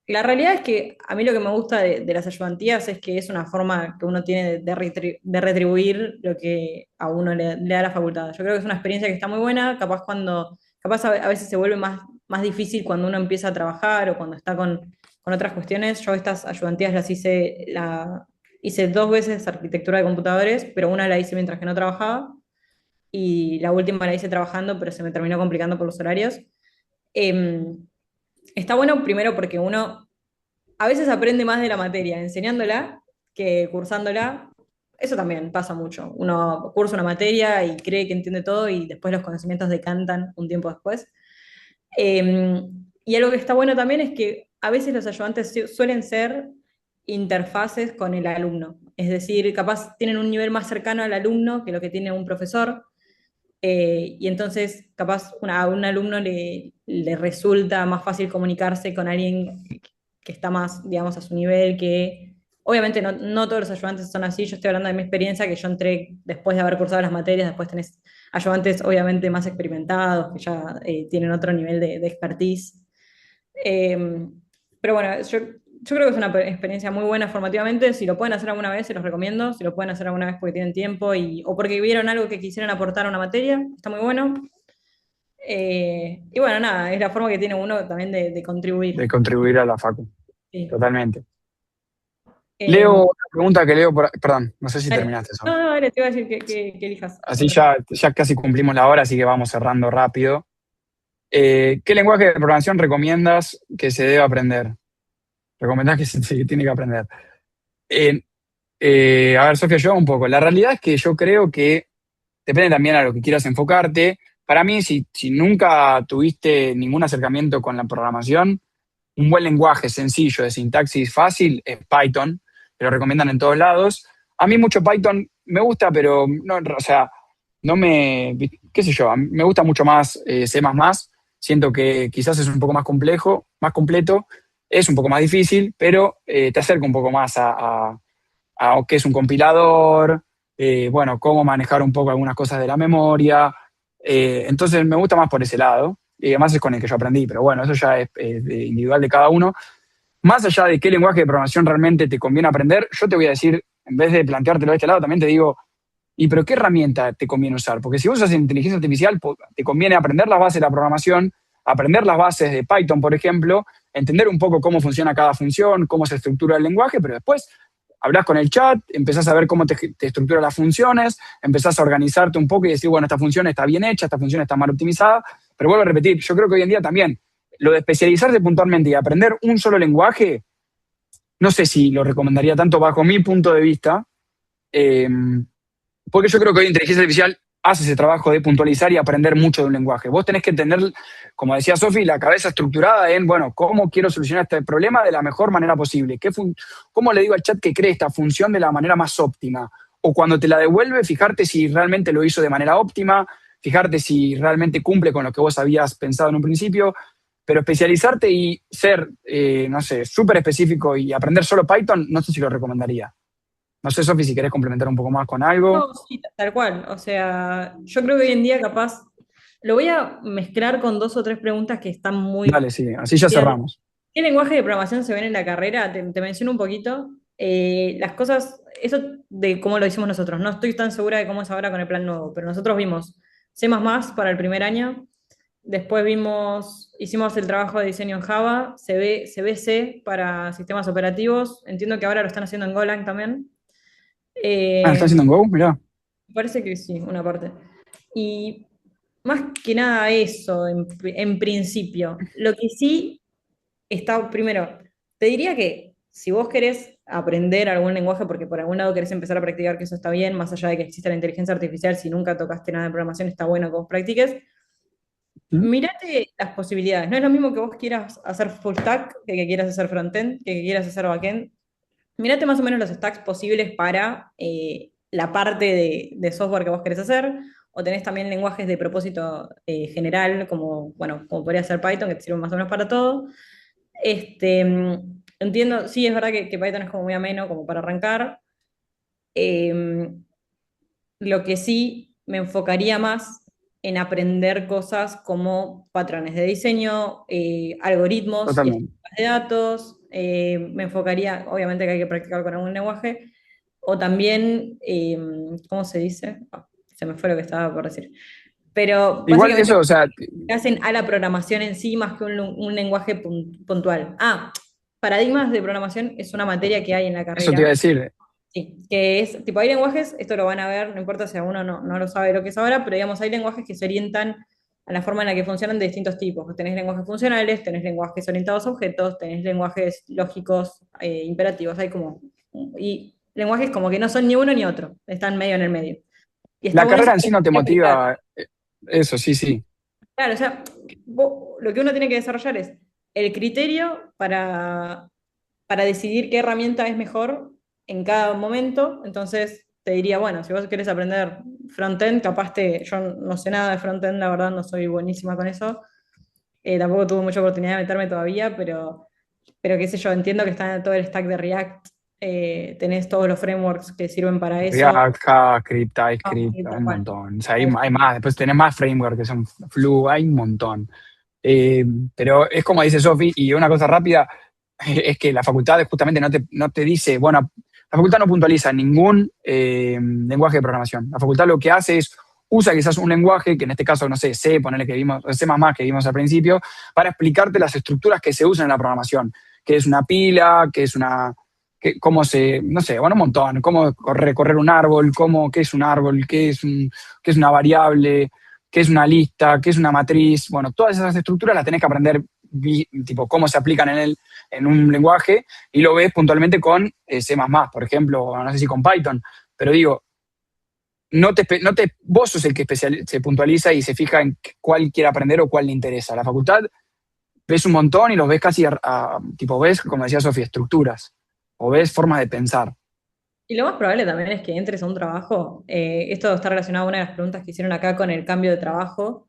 B: la realidad es que a mí lo que me gusta de las ayudantías es que es una forma que uno tiene de retribuir lo que a uno le da la facultad. Yo creo que es una experiencia que está muy buena, capaz a veces se vuelve más difícil cuando uno empieza a trabajar o cuando está con otras cuestiones. Yo estas ayudantías hice 2 veces arquitectura de computadores, pero una la hice mientras que no trabajaba y la última la hice trabajando, pero se me terminó complicando por los horarios. Em, Está bueno primero porque uno a veces aprende más de la materia enseñándola que cursándola. Eso también pasa mucho. Uno cursa una materia y cree que entiende todo y después los conocimientos decantan un tiempo después. Eh, y algo que está bueno también es que a veces los ayudantes suelen ser interfaces con el alumno. Es decir, capaz tienen un nivel más cercano al alumno que lo que tiene un profesor. Y entonces, capaz a un alumno le resulta más fácil comunicarse con alguien que está más, digamos, a su nivel, que obviamente no todos los ayudantes son así. Yo estoy hablando de mi experiencia, que yo entré después de haber cursado las materias, después tenés ayudantes obviamente más experimentados, que ya tienen otro nivel de expertise. Eh, pero bueno, yo creo que es una experiencia muy buena formativamente. Si lo pueden hacer alguna vez, se los recomiendo. Si lo pueden hacer alguna vez porque tienen tiempo o porque vieron algo que quisieran aportar a una materia, está muy bueno. Y bueno, nada, es la forma que tiene uno también de
A: De
B: contribuir.
A: contribuir a la facu,
B: Sí.
A: totalmente. Leo,
B: Eh,
A: una pregunta que leo perdón, no sé si
B: Dale.
A: terminaste eso.
B: No, no, dale, te iba a decir que elijas
A: Así
B: otra.
A: ya casi cumplimos la hora, así que vamos cerrando rápido. ¿Qué lenguaje de programación recomiendas que se debe aprender? ¿Recomendás que se tiene que aprender? Eh, a ver, Sofía, yo un poco. La realidad es que yo creo que depende también a lo que quieras enfocarte. Para mí, si nunca tuviste ningún acercamiento con la programación, un buen lenguaje sencillo de sintaxis fácil es Python, que lo recomiendan en todos lados. A mí mucho Python me gusta, pero no, o sea, no me, qué sé yo, a mí me gusta mucho más C++. Siento que quizás es un poco más complejo, más completo, es un poco más difícil, pero te acerca un poco más a qué es un compilador, bueno, cómo manejar un poco algunas cosas de la memoria. Entonces me gusta más por ese lado. Y además es con el que yo aprendí, pero bueno, eso ya es individual de cada uno. Más allá de qué lenguaje de programación realmente te conviene aprender, yo te voy a decir, en vez de planteártelo de este lado, también te digo, Y pero ¿qué herramienta te conviene usar? Porque si vos usas inteligencia artificial, te conviene aprender las bases de la programación, aprender las bases de Python, por ejemplo, entender un poco cómo funciona cada función, cómo se estructura el lenguaje, pero después hablas con el chat, empezás a ver cómo te estructura las funciones, empezás a organizarte un poco y decir, bueno, esta función está bien hecha, esta función está mal optimizada. Pero vuelvo a repetir, yo creo que hoy en día también lo de especializarse puntualmente y aprender un solo lenguaje, no sé si lo recomendaría tanto bajo mi punto de vista, eh, porque yo creo que hoy inteligencia artificial hace ese trabajo de puntualizar y aprender mucho de un lenguaje. Vos tenés que tener, como decía Sofi, la cabeza estructurada en, bueno, ¿cómo quiero solucionar este problema de la mejor manera posible? ¿Cómo le digo al chat que cree esta función de la manera más óptima? O cuando te la devuelve, fijarte si realmente lo hizo de manera óptima, fijarte si realmente cumple con lo que vos habías pensado en un principio, pero especializarte y ser, no sé, súper específico y aprender solo Python, no sé si lo recomendaría. No sé, Sofi, si querés complementar un poco más con algo.
B: No, sí, tal cual. O sea, yo creo que hoy en día capaz, lo voy a mezclar con dos o tres preguntas que están muy
A: Dale, sí, así ya
B: bien.
A: cerramos.
B: ¿Qué lenguaje de programación se ven en la carrera? Te menciono un poquito. Las cosas, eso de cómo lo hicimos nosotros. No estoy tan segura de cómo es ahora con el plan nuevo, pero nosotros vimos C++ para el primer año. Después hicimos el trabajo de diseño en Java, C para sistemas operativos. Entiendo que ahora lo están haciendo en Golang también.
A: Ah, ¿están
B: Eh,
A: haciendo en Go? Mirá.
B: Me parece que sí, una parte. Y más que nada eso, en principio. Lo que sí está, primero, te diría que si vos querés aprender algún lenguaje, porque por algún lado querés empezar a practicar, que eso está bien, más allá de que exista la inteligencia artificial, si nunca tocaste nada de programación, está bueno que vos practiques.
A: ¿Mm?
B: Mírate las posibilidades. No es lo mismo que vos quieras hacer full stack, que quieras hacer frontend, que quieras hacer backend. Mírate más o menos los stacks posibles para la parte de software que vos querés hacer, o tenés también lenguajes de propósito general, como, bueno, como podría ser Python, que te sirven más o menos para todo. Entiendo, sí, es verdad que Python es como muy ameno, como para arrancar. Eh, lo que sí me enfocaría más en aprender cosas como patrones de diseño, algoritmos y
A: Totalmente.
B: estructuras de datos. Me enfocaría, obviamente que hay que practicar con algún lenguaje, o también, ¿cómo se dice? Ah, se me fue lo que estaba por decir. Pero
A: Igual
B: básicamente
A: eso, o sea,
B: hacen a la programación en sí más que un lenguaje puntual. Ah, paradigmas de programación es una materia que hay en la
A: eso te iba a
B: carrera.
A: decir.
B: Sí, que es, tipo, hay lenguajes, esto lo van a ver, no importa si alguno no lo sabe lo que es ahora, pero digamos, hay lenguajes que se orientan a la forma en la que funcionan de distintos tipos. Tenés lenguajes funcionales, tenés lenguajes orientados a objetos, tenés lenguajes lógicos, imperativos, hay como, y lenguajes como que no son ni uno ni otro, están medio en el medio. Y está
A: La
B: bueno
A: carrera en sí
B: saber
A: no te
B: qué aplicar.
A: motiva. Eso, sí, sí.
B: Claro, o sea, lo que uno tiene que desarrollar es el criterio para decidir qué herramienta es mejor en cada momento. Entonces, te diría, bueno, si vos querés aprender frontend, yo no sé nada de frontend, la verdad, no soy buenísima con eso. Tampoco tuve mucha oportunidad de meterme todavía, pero qué sé yo, entiendo que está en todo el stack de React. Tenés todos los frameworks que sirven para eso.
A: React, JavaScript,
B: Ah,
A: TypeScript,
B: sí,
A: hay
B: tal
A: un
B: cual.
A: montón. O sea,
B: Tal
A: hay
B: cual.
A: más. Después tenés más frameworks que son Flu, hay un montón. Pero es como dice Sofi, y una cosa rápida, es que la facultad justamente no te dice, bueno, la facultad no puntualiza ningún lenguaje de programación. La facultad lo que hace es, usa quizás un lenguaje, que en este caso, no sé, C, ponerle que vimos, C++ que vimos al principio, para explicarte las estructuras que se usan en la programación. Qué es una pila, qué es una, cómo se, no sé, bueno, un montón, cómo recorrer un árbol, qué es un árbol, qué es una variable, qué es una lista, qué es una matriz. Bueno, todas esas estructuras las tenés que aprender, tipo, cómo se aplican en un lenguaje, y lo ves puntualmente con C++, por ejemplo, o no sé si con Python, pero digo, vos sos el que se puntualiza y se fija en cuál quiere aprender o cuál le interesa. La facultad ves un montón y los ves casi, tipo, ves, como decía Sofía, estructuras, o ves formas de pensar.
B: Y lo más probable también es que entres a un trabajo. Esto está relacionado a una de las preguntas que hicieron acá con el cambio de trabajo.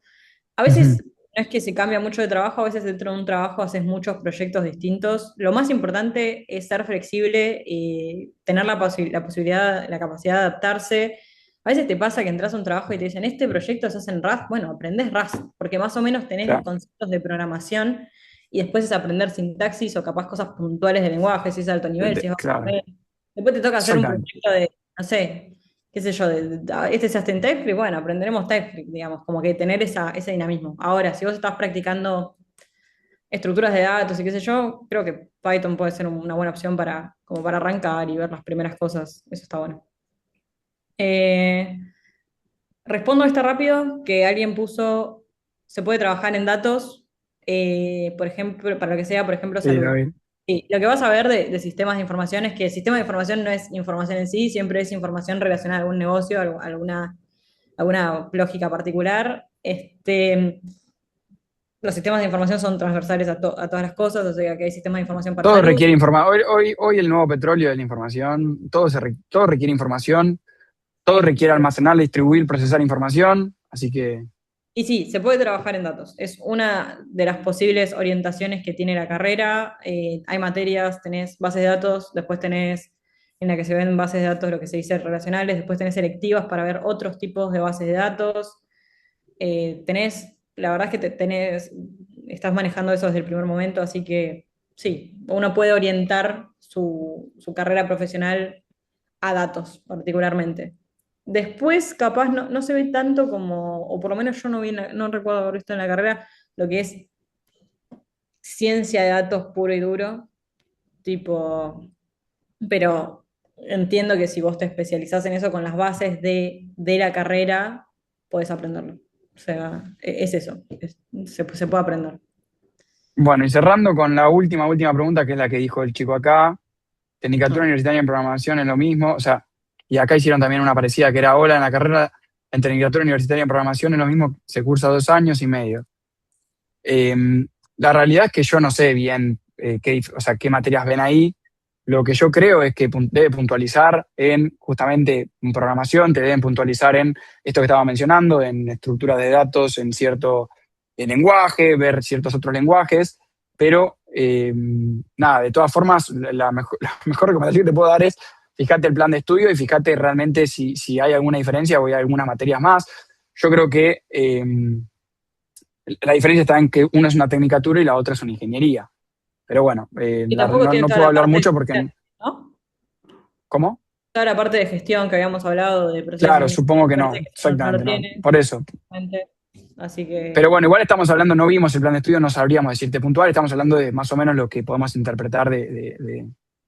B: A
A: Ujú.
B: veces no es que se cambia mucho de trabajo, a veces dentro de un trabajo haces muchos proyectos distintos. Lo más importante es ser flexible y tener la posibilidad, la capacidad de adaptarse. A veces te pasa que entras a un trabajo y te dicen, este proyecto se hace en Rust. Bueno, aprendés Rust, porque más o menos tenés los
A: Claro,
B: conceptos de programación y después es aprender sintaxis o capaz cosas puntuales de lenguaje, si es alto nivel, si es bajo
A: claro,
B: nivel. Después te toca hacer un
A: exactamente.
B: proyecto de, no sé, qué sé yo, este se hace en TypeScript, bueno, aprenderemos TypeScript, digamos, como que tener ese dinamismo. Ahora, si vos estás practicando estructuras de datos y qué sé yo, creo que Python puede ser una buena opción para, como para arrancar y ver las primeras cosas. Eso está bueno. Eh, Respondo esta rápido, que alguien puso, se puede trabajar en datos, por ejemplo, para lo que sea, por ejemplo,
A: Sí,
B: salud.
A: David.
B: Y lo que vas a ver de sistemas de información es que el sistema de información no es información en sí, siempre es información relacionada a algún negocio, alguna lógica particular. Los sistemas de información son transversales a todas las cosas, o sea que hay sistemas de información para
A: Todo
B: salud.
A: requiere información. Hoy el nuevo petróleo de la información, todo requiere información, todo requiere
B: Este,
A: almacenar, distribuir, procesar información. Así que,
B: Y sí, se puede trabajar en datos. Es una de las posibles orientaciones que tiene la carrera. Hay materias, tenés bases de datos, después tenés en la que se ven bases de datos, lo que se dice relacionales, después tenés selectivas para ver otros tipos de bases de datos. La verdad es que estás manejando eso desde el primer momento, así que sí, uno puede orientar su carrera profesional a datos particularmente. Después, capaz, no se ve tanto como, o por lo menos yo no recuerdo haber visto en la carrera, lo que es ciencia de datos puro y duro, tipo, pero entiendo que si vos te especializás en eso con las bases de la carrera, podés aprenderlo. O sea, es eso, se puede aprender.
A: bueno, y cerrando con la última pregunta, que es la que dijo el chico acá. Tecnicatura
B: Ah.
A: universitaria en programación es lo mismo. O sea, y acá hicieron también una parecida que era hola en la carrera en Tecnicatura universitaria en programación es lo mismo, se cursa 2 años y medio. Eh, la realidad es que yo no sé bien o sea, qué materias ven ahí. Lo que yo creo es que debe puntualizar en justamente en programación, te deben puntualizar en esto que estaba mencionando, en estructuras de datos, en cierto lenguaje, ver ciertos otros lenguajes, pero nada, de todas formas, la mejor recomendación que te puedo dar es fíjate el plan de estudio y fíjate realmente si hay alguna diferencia o hay algunas materias más. Yo creo que la diferencia está en que una es una tecnicatura y la otra es una ingeniería. Pero bueno,
B: Y tampoco tiene
A: no
B: toda
A: puedo
B: la
A: hablar
B: parte
A: mucho
B: de,
A: porque...
B: ¿no?
A: ¿Cómo?
B: Toda la parte de gestión que habíamos hablado de procesos,
A: Claro, supongo
B: me
A: que
B: parece
A: no,
B: que no lo
A: exactamente, no.
B: tiene.
A: Por eso.
B: Realmente. Así
A: Pero
B: que
A: bueno, igual estamos hablando, no vimos el plan de estudio, no sabríamos decirte puntual, estamos hablando de más o menos lo que podemos interpretar de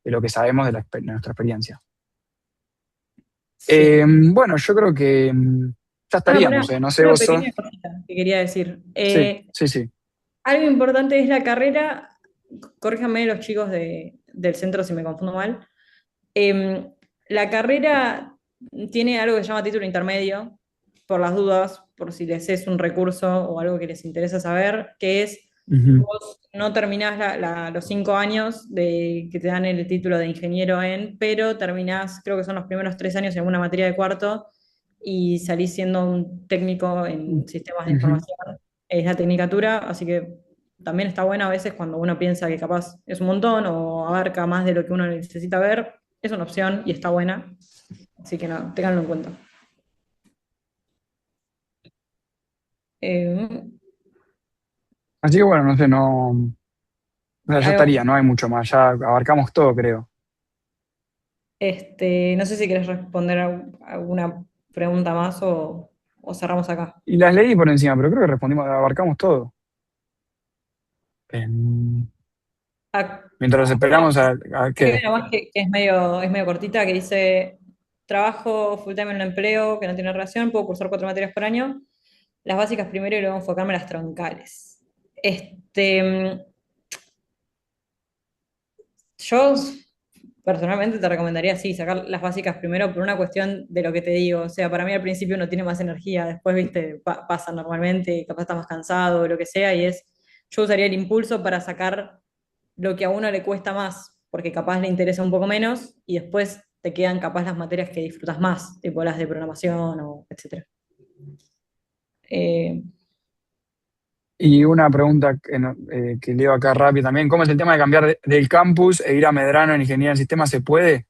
A: lo que sabemos de nuestra experiencia.
B: sí.
A: Bueno, yo creo que ya
B: Ah, pará,
A: estaríamos, no sé
B: una
A: vos.
B: pequeña cosita que quería decir.
A: Sí, sí, sí.
B: Algo importante es la carrera, corríjanme los chicos del centro si me confundo mal. Eh, la carrera tiene algo que se llama título intermedio, por las dudas, por si les es un recurso o algo que les interesa saber, que es,
A: Ujú.
B: vos no terminás los 5 años que te dan el título de ingeniero pero terminás, creo que son los primeros 3 años en alguna materia de cuarto, y salís siendo un técnico en sistemas de
A: Ujú.
B: información. Es la tecnicatura, así que también está bueno a veces cuando uno piensa que capaz es un montón o abarca más de lo que uno necesita ver, es una opción y está buena. Así que no, ténganlo en cuenta. Eh,
A: Así que bueno, no sé, no. O sea, ya
B: algo-
A: estaría, no hay mucho más, ya abarcamos todo, creo.
B: no sé si quieres responder a alguna pregunta más o cerramos acá.
A: Y las leí por encima, pero creo que respondimos, abarcamos todo. Em, Mientras esperamos a
B: Acá hay
A: qué.
B: una más que es medio cortita, que dice, trabajo full time en un empleo que no tiene relación, puedo cursar 4 materias por año, las básicas primero y luego enfocarme en las troncales. Yo personalmente te recomendaría, sí, sacar las básicas primero por una cuestión de lo que te digo. O sea, para mí al principio uno tiene más energía, después, viste, pasa normalmente, capaz está más cansado o lo que sea, yo usaría el impulso para sacar lo que a uno le cuesta más, porque capaz le interesa un poco menos, y después te quedan capaz las materias que disfrutas más, tipo las de programación o etcétera. Eh,
A: Y una pregunta que leo acá rápido también, ¿cómo es el tema de cambiar del campus e ir a Medrano en Ingeniería en Sistemas? ¿Se puede?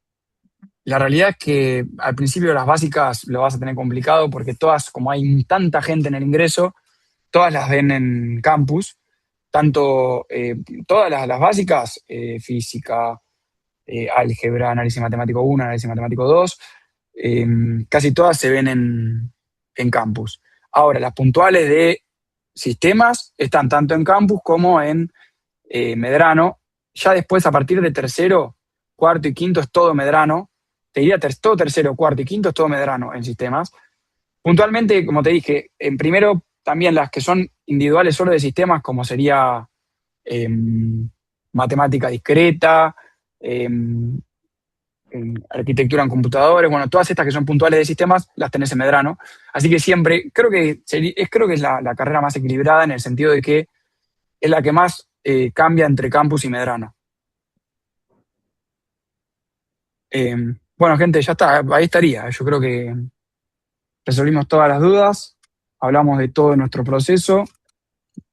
A: La realidad es que al principio las básicas lo vas a tener complicado porque todas, como hay tanta gente en el ingreso, todas las ven en campus, tanto todas las básicas, física, álgebra, análisis matemático 1, análisis matemático 2, casi todas se ven en campus. Ahora, las puntuales de sistemas están tanto en campus como en Medrano. Ya después, a partir de tercero, cuarto y quinto es todo Medrano. Te diría todo tercero, cuarto y quinto es todo Medrano en sistemas. Puntualmente, como te dije, en primero también las que son individuales solo de sistemas, como sería eh, matemática discreta, eh, arquitectura en computadores, bueno, todas estas que son puntuales de sistemas las tenés en Medrano. Así que siempre, creo que es la carrera más equilibrada en el sentido de que es la que más cambia entre campus y Medrano. Eh, bueno, gente, ya está, ahí estaría. Yo creo que resolvimos todas las dudas, hablamos de todo nuestro proceso.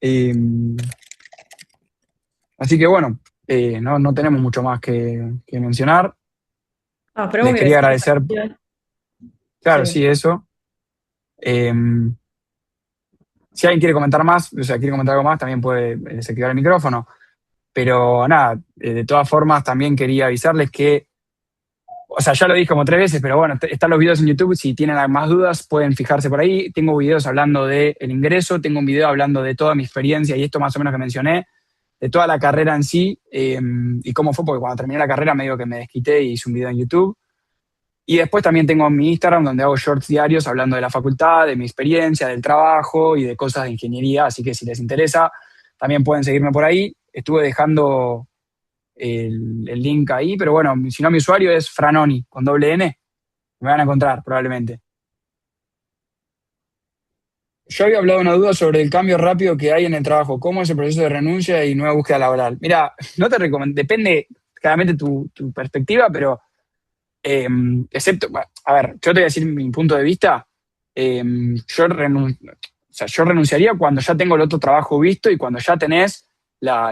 A: eh, Así que bueno, no tenemos mucho más que mencionar.
B: No, esperemos
A: Les
B: que les
A: quería
B: haya
A: agradecer,
B: parecido.
A: claro,
B: Sí.
A: sí, eso. Eh, si alguien quiere comentar más, o sea, quiere comentar algo más, también puede desactivar el micrófono. Pero nada, de todas formas, también quería avisarles que, o sea, ya lo dije como 3 veces, pero bueno, están los videos en YouTube. Si tienen más dudas, pueden fijarse por ahí. Tengo videos hablando del ingreso, tengo un video hablando de toda mi experiencia y esto más o menos que mencioné, de toda la carrera en sí, y cómo fue, porque cuando terminé la carrera medio que me desquité y hice un video en YouTube. Y después también tengo mi Instagram donde hago shorts diarios hablando de la facultad, de mi experiencia, del trabajo y de cosas de ingeniería. Así que si les interesa, también pueden seguirme por ahí. Estuve dejando el link ahí, pero bueno, si no, mi usuario es Franoni, con doble N. Me van a encontrar probablemente. Yo había hablado de una duda sobre el cambio rápido que hay en el trabajo. ¿Cómo es el proceso de renuncia y nueva búsqueda laboral? Mira, no te recomiendo, depende claramente tu perspectiva, pero Eh, excepto, bueno, a ver, yo te voy a decir mi punto de vista. O sea, yo renunciaría cuando ya tengo el otro trabajo visto y cuando ya tenés la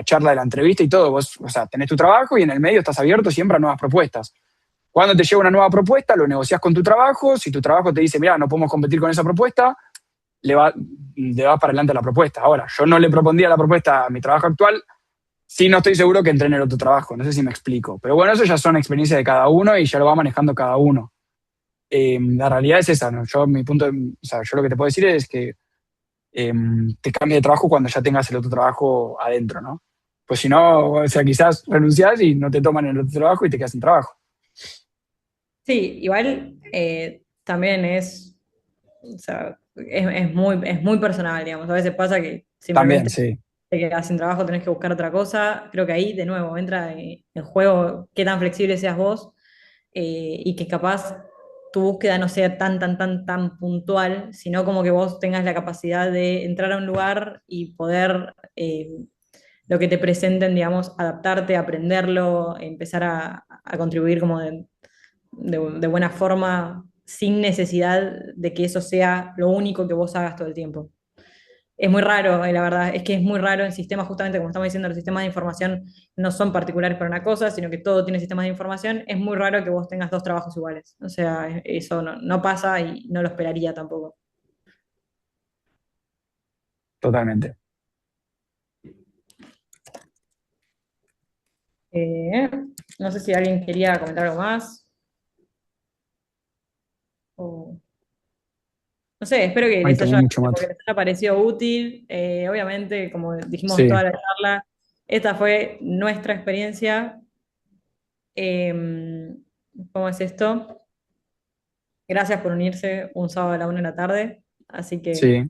A: charla de la entrevista y todo. Vos, o sea, tenés tu trabajo y en el medio estás abierto siempre a nuevas propuestas. Cuando te llega una nueva propuesta, lo negociás con tu trabajo. Si tu trabajo te dice, mira, no podemos competir con esa propuesta, le vas para adelante a la propuesta. Ahora, yo no le propondría la propuesta a mi trabajo actual. Sí, no estoy seguro que entre en el otro trabajo, no sé si me explico. Pero bueno, eso ya son experiencias de cada uno y ya lo va manejando cada uno. La realidad es esa, ¿no? O sea, yo lo que te puedo decir es que te cambie de trabajo cuando ya tengas el otro trabajo adentro, ¿no? Pues si no, o sea, quizás renunciás y no te toman el otro trabajo y te quedas sin trabajo.
B: Sí, igual también o sea, es muy personal, digamos. A veces pasa que
A: También,
B: simplemente
A: sí,
B: te quedas sin trabajo, tenés que buscar otra cosa. Creo que ahí, de nuevo, entra en juego qué tan flexible seas vos y que capaz tu búsqueda no sea tan puntual, sino como que vos tengas la capacidad de entrar a un lugar y poder, lo que te presenten, digamos, adaptarte, aprenderlo, empezar a contribuir como de buena forma, sin necesidad de que eso sea lo único que vos hagas todo el tiempo. Es muy raro, la verdad, es que es muy raro en sistemas, justamente como estamos diciendo, los sistemas de información no son particulares para una cosa, sino que todo tiene sistemas de información. Es muy raro que vos tengas dos trabajos iguales. O sea, eso no pasa y no lo esperaría tampoco.
A: totalmente.
B: Eh, no sé si alguien quería comentar algo más. O, no sé, espero que
A: No hay
B: les
A: como
B: haya,
A: mucho más.
B: como que les haya parecido útil. Obviamente, como dijimos
A: Sí,
B: toda la charla, esta fue nuestra experiencia. Eh, ¿Cómo es esto? Gracias por unirse un sábado a la 1 de la tarde. Así que,
A: sí.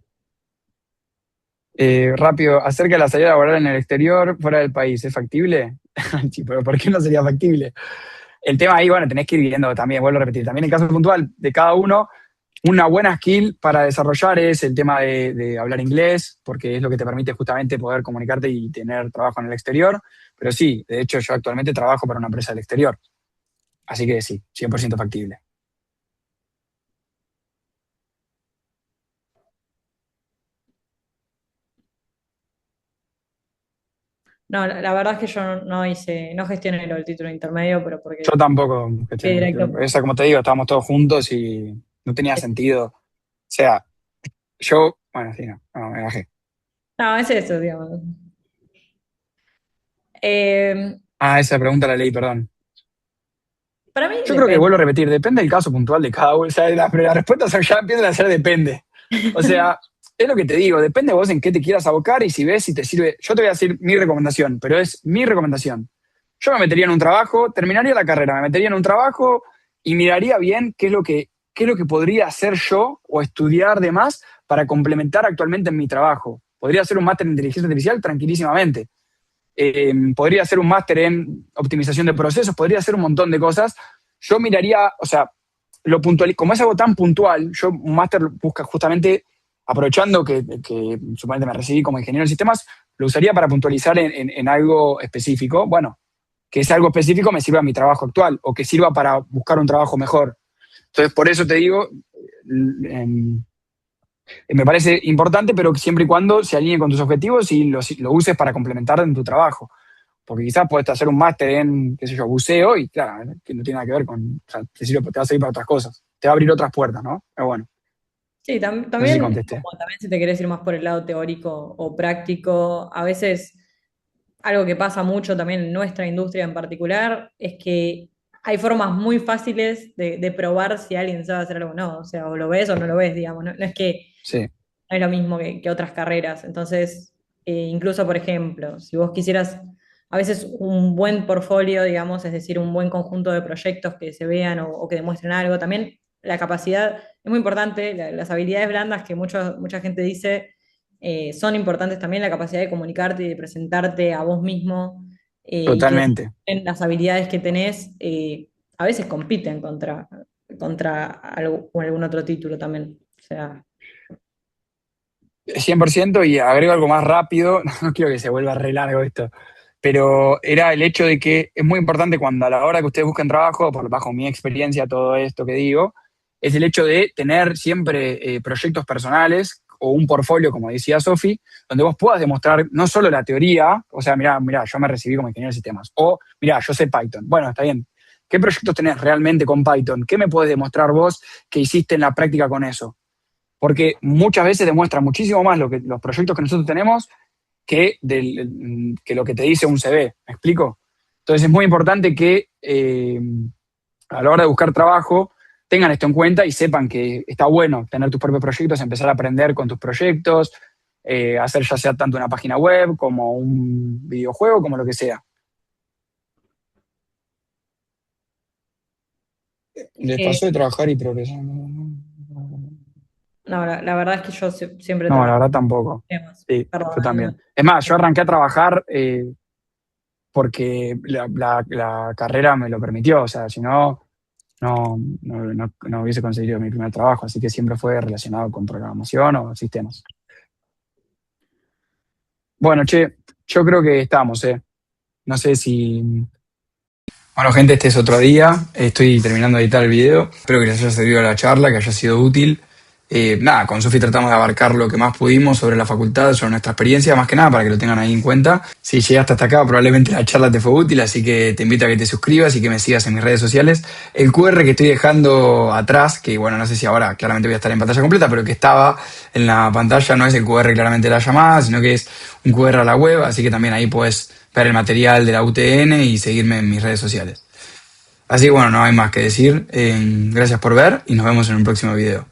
A: Rápido, acerca de la salida laboral en el exterior, fuera del país, ¿es factible? Sí, pero ¿por qué no sería factible? El tema ahí, bueno, tenés que ir viendo también, vuelvo a repetir, también el caso puntual de cada uno, una buena skill para desarrollar es el tema de hablar inglés, porque es lo que te permite justamente poder comunicarte y tener trabajo en el exterior. Pero sí, de hecho yo actualmente trabajo para una empresa del exterior, así que sí, 100% factible.
B: no, la verdad es que yo no hice, no gestioné el título intermedio, pero
A: Yo
B: porque
A: tampoco,
B: fui directo.
A: esa como te digo, estábamos todos juntos y no tenía sentido. O sea, yo, bueno, sí, no, me bajé.
B: No, es eso, digamos. Eh,
A: Ah, esa pregunta la leí, perdón.
B: Para mí
A: Yo creo que vuelvo a
B: depende.
A: repetir, depende del caso puntual de cada uno. O sea, las respuestas ya empiezan a ser depende. O sea, es lo que te digo, depende de vos en qué te quieras abocar y si ves si te sirve. Yo te voy a decir mi recomendación, pero es mi recomendación. Yo me metería en un trabajo, terminaría la carrera, me metería en un trabajo y miraría bien qué es lo que podría hacer yo o estudiar de más para complementar actualmente en mi trabajo. Podría hacer un máster en inteligencia artificial tranquilísimamente. Podría hacer un máster en optimización de procesos, podría hacer un montón de cosas. Yo miraría, o sea, lo puntual, como es algo tan puntual, yo un máster busca justamente, aprovechando que suponete me recibí como ingeniero en sistemas, lo usaría para puntualizar en algo específico. Bueno, que ese algo específico me sirva a mi trabajo actual o que sirva para buscar un trabajo mejor. Entonces, por eso te digo, me parece importante, pero siempre y cuando se alinee con tus objetivos y lo uses para complementar en tu trabajo. Porque quizás puedes hacer un máster en, qué sé yo, buceo y claro, que no tiene nada que ver con, o sea, te va a servir para otras cosas. Te va a abrir otras puertas, ¿no? Pero bueno,
B: Sí,
A: no sé si
B: también,
A: contesté.
B: como también si te querés ir más por el lado teórico o práctico, a veces algo que pasa mucho también en nuestra industria en particular es que hay formas muy fáciles de probar si alguien sabe hacer algo o no. O sea, o lo ves o no lo ves, digamos. No, no es que
A: Sí,
B: no es lo mismo que otras carreras. Entonces, incluso, por ejemplo, si vos quisieras a veces un buen portfolio, digamos, es decir, un buen conjunto de proyectos que se vean o que demuestren algo, también la capacidad es muy importante, las habilidades blandas que mucha gente dice son importantes también, la capacidad de comunicarte y de presentarte a vos mismo y que
A: totalmente.
B: las habilidades que tenés a veces compiten contra algún otro título también. O sea,
A: 100% y agrego algo más rápido, no quiero que se vuelva re largo esto, pero era el hecho de que es muy importante cuando a la hora que ustedes busquen trabajo, por bajo mi experiencia, todo esto que digo, es el hecho de tener siempre proyectos personales o un portfolio, como decía Sofi, donde vos puedas demostrar no solo la teoría, o sea, mirá, yo me recibí como ingeniero de sistemas, o mirá, yo sé Python. Bueno, está bien. ¿Qué proyectos tenés realmente con Python? ¿Qué me puedes demostrar vos que hiciste en la práctica con eso? Porque muchas veces demuestra muchísimo más los proyectos que nosotros tenemos que lo que te dice un CV. ¿Me explico? Entonces es muy importante que a la hora de buscar trabajo tengan esto en cuenta y sepan que está bueno tener tus propios proyectos, empezar a aprender con tus proyectos, hacer ya sea tanto una página web como un videojuego, como lo que sea. Les
B: eh,
A: pasó de trabajar y progresar.
B: no, la verdad es que yo siempre
A: No, la
B: trabajo
A: verdad
B: con
A: tampoco.
B: temas.
A: Sí,
B: Perdón,
A: yo también.
B: Edu.
A: Es más, yo arranqué a trabajar porque la carrera me lo permitió, o sea, si no, no hubiese conseguido mi primer trabajo, así que siempre fue relacionado con programación o sistemas. Bueno, che, yo creo que estamos, ¿eh? No sé si... Bueno, gente, este es otro día. Estoy terminando de editar el video. Espero que les haya servido la charla, que haya sido útil. Nada, con Sofi tratamos de abarcar lo que más pudimos sobre la facultad, sobre nuestra experiencia, más que nada para que lo tengan ahí en cuenta. Si llegaste hasta acá, probablemente la charla te fue útil, así que te invito a que te suscribas y que me sigas en mis redes sociales. El QR que estoy dejando atrás, que bueno, no sé si ahora claramente voy a estar en pantalla completa, pero que estaba en la pantalla, no es el QR claramente de la llamada, sino que es un QR a la web, así que también ahí puedes ver el material de la UTN y seguirme en mis redes sociales. Así que bueno, no hay más que decir. Gracias por ver y nos vemos en un próximo video.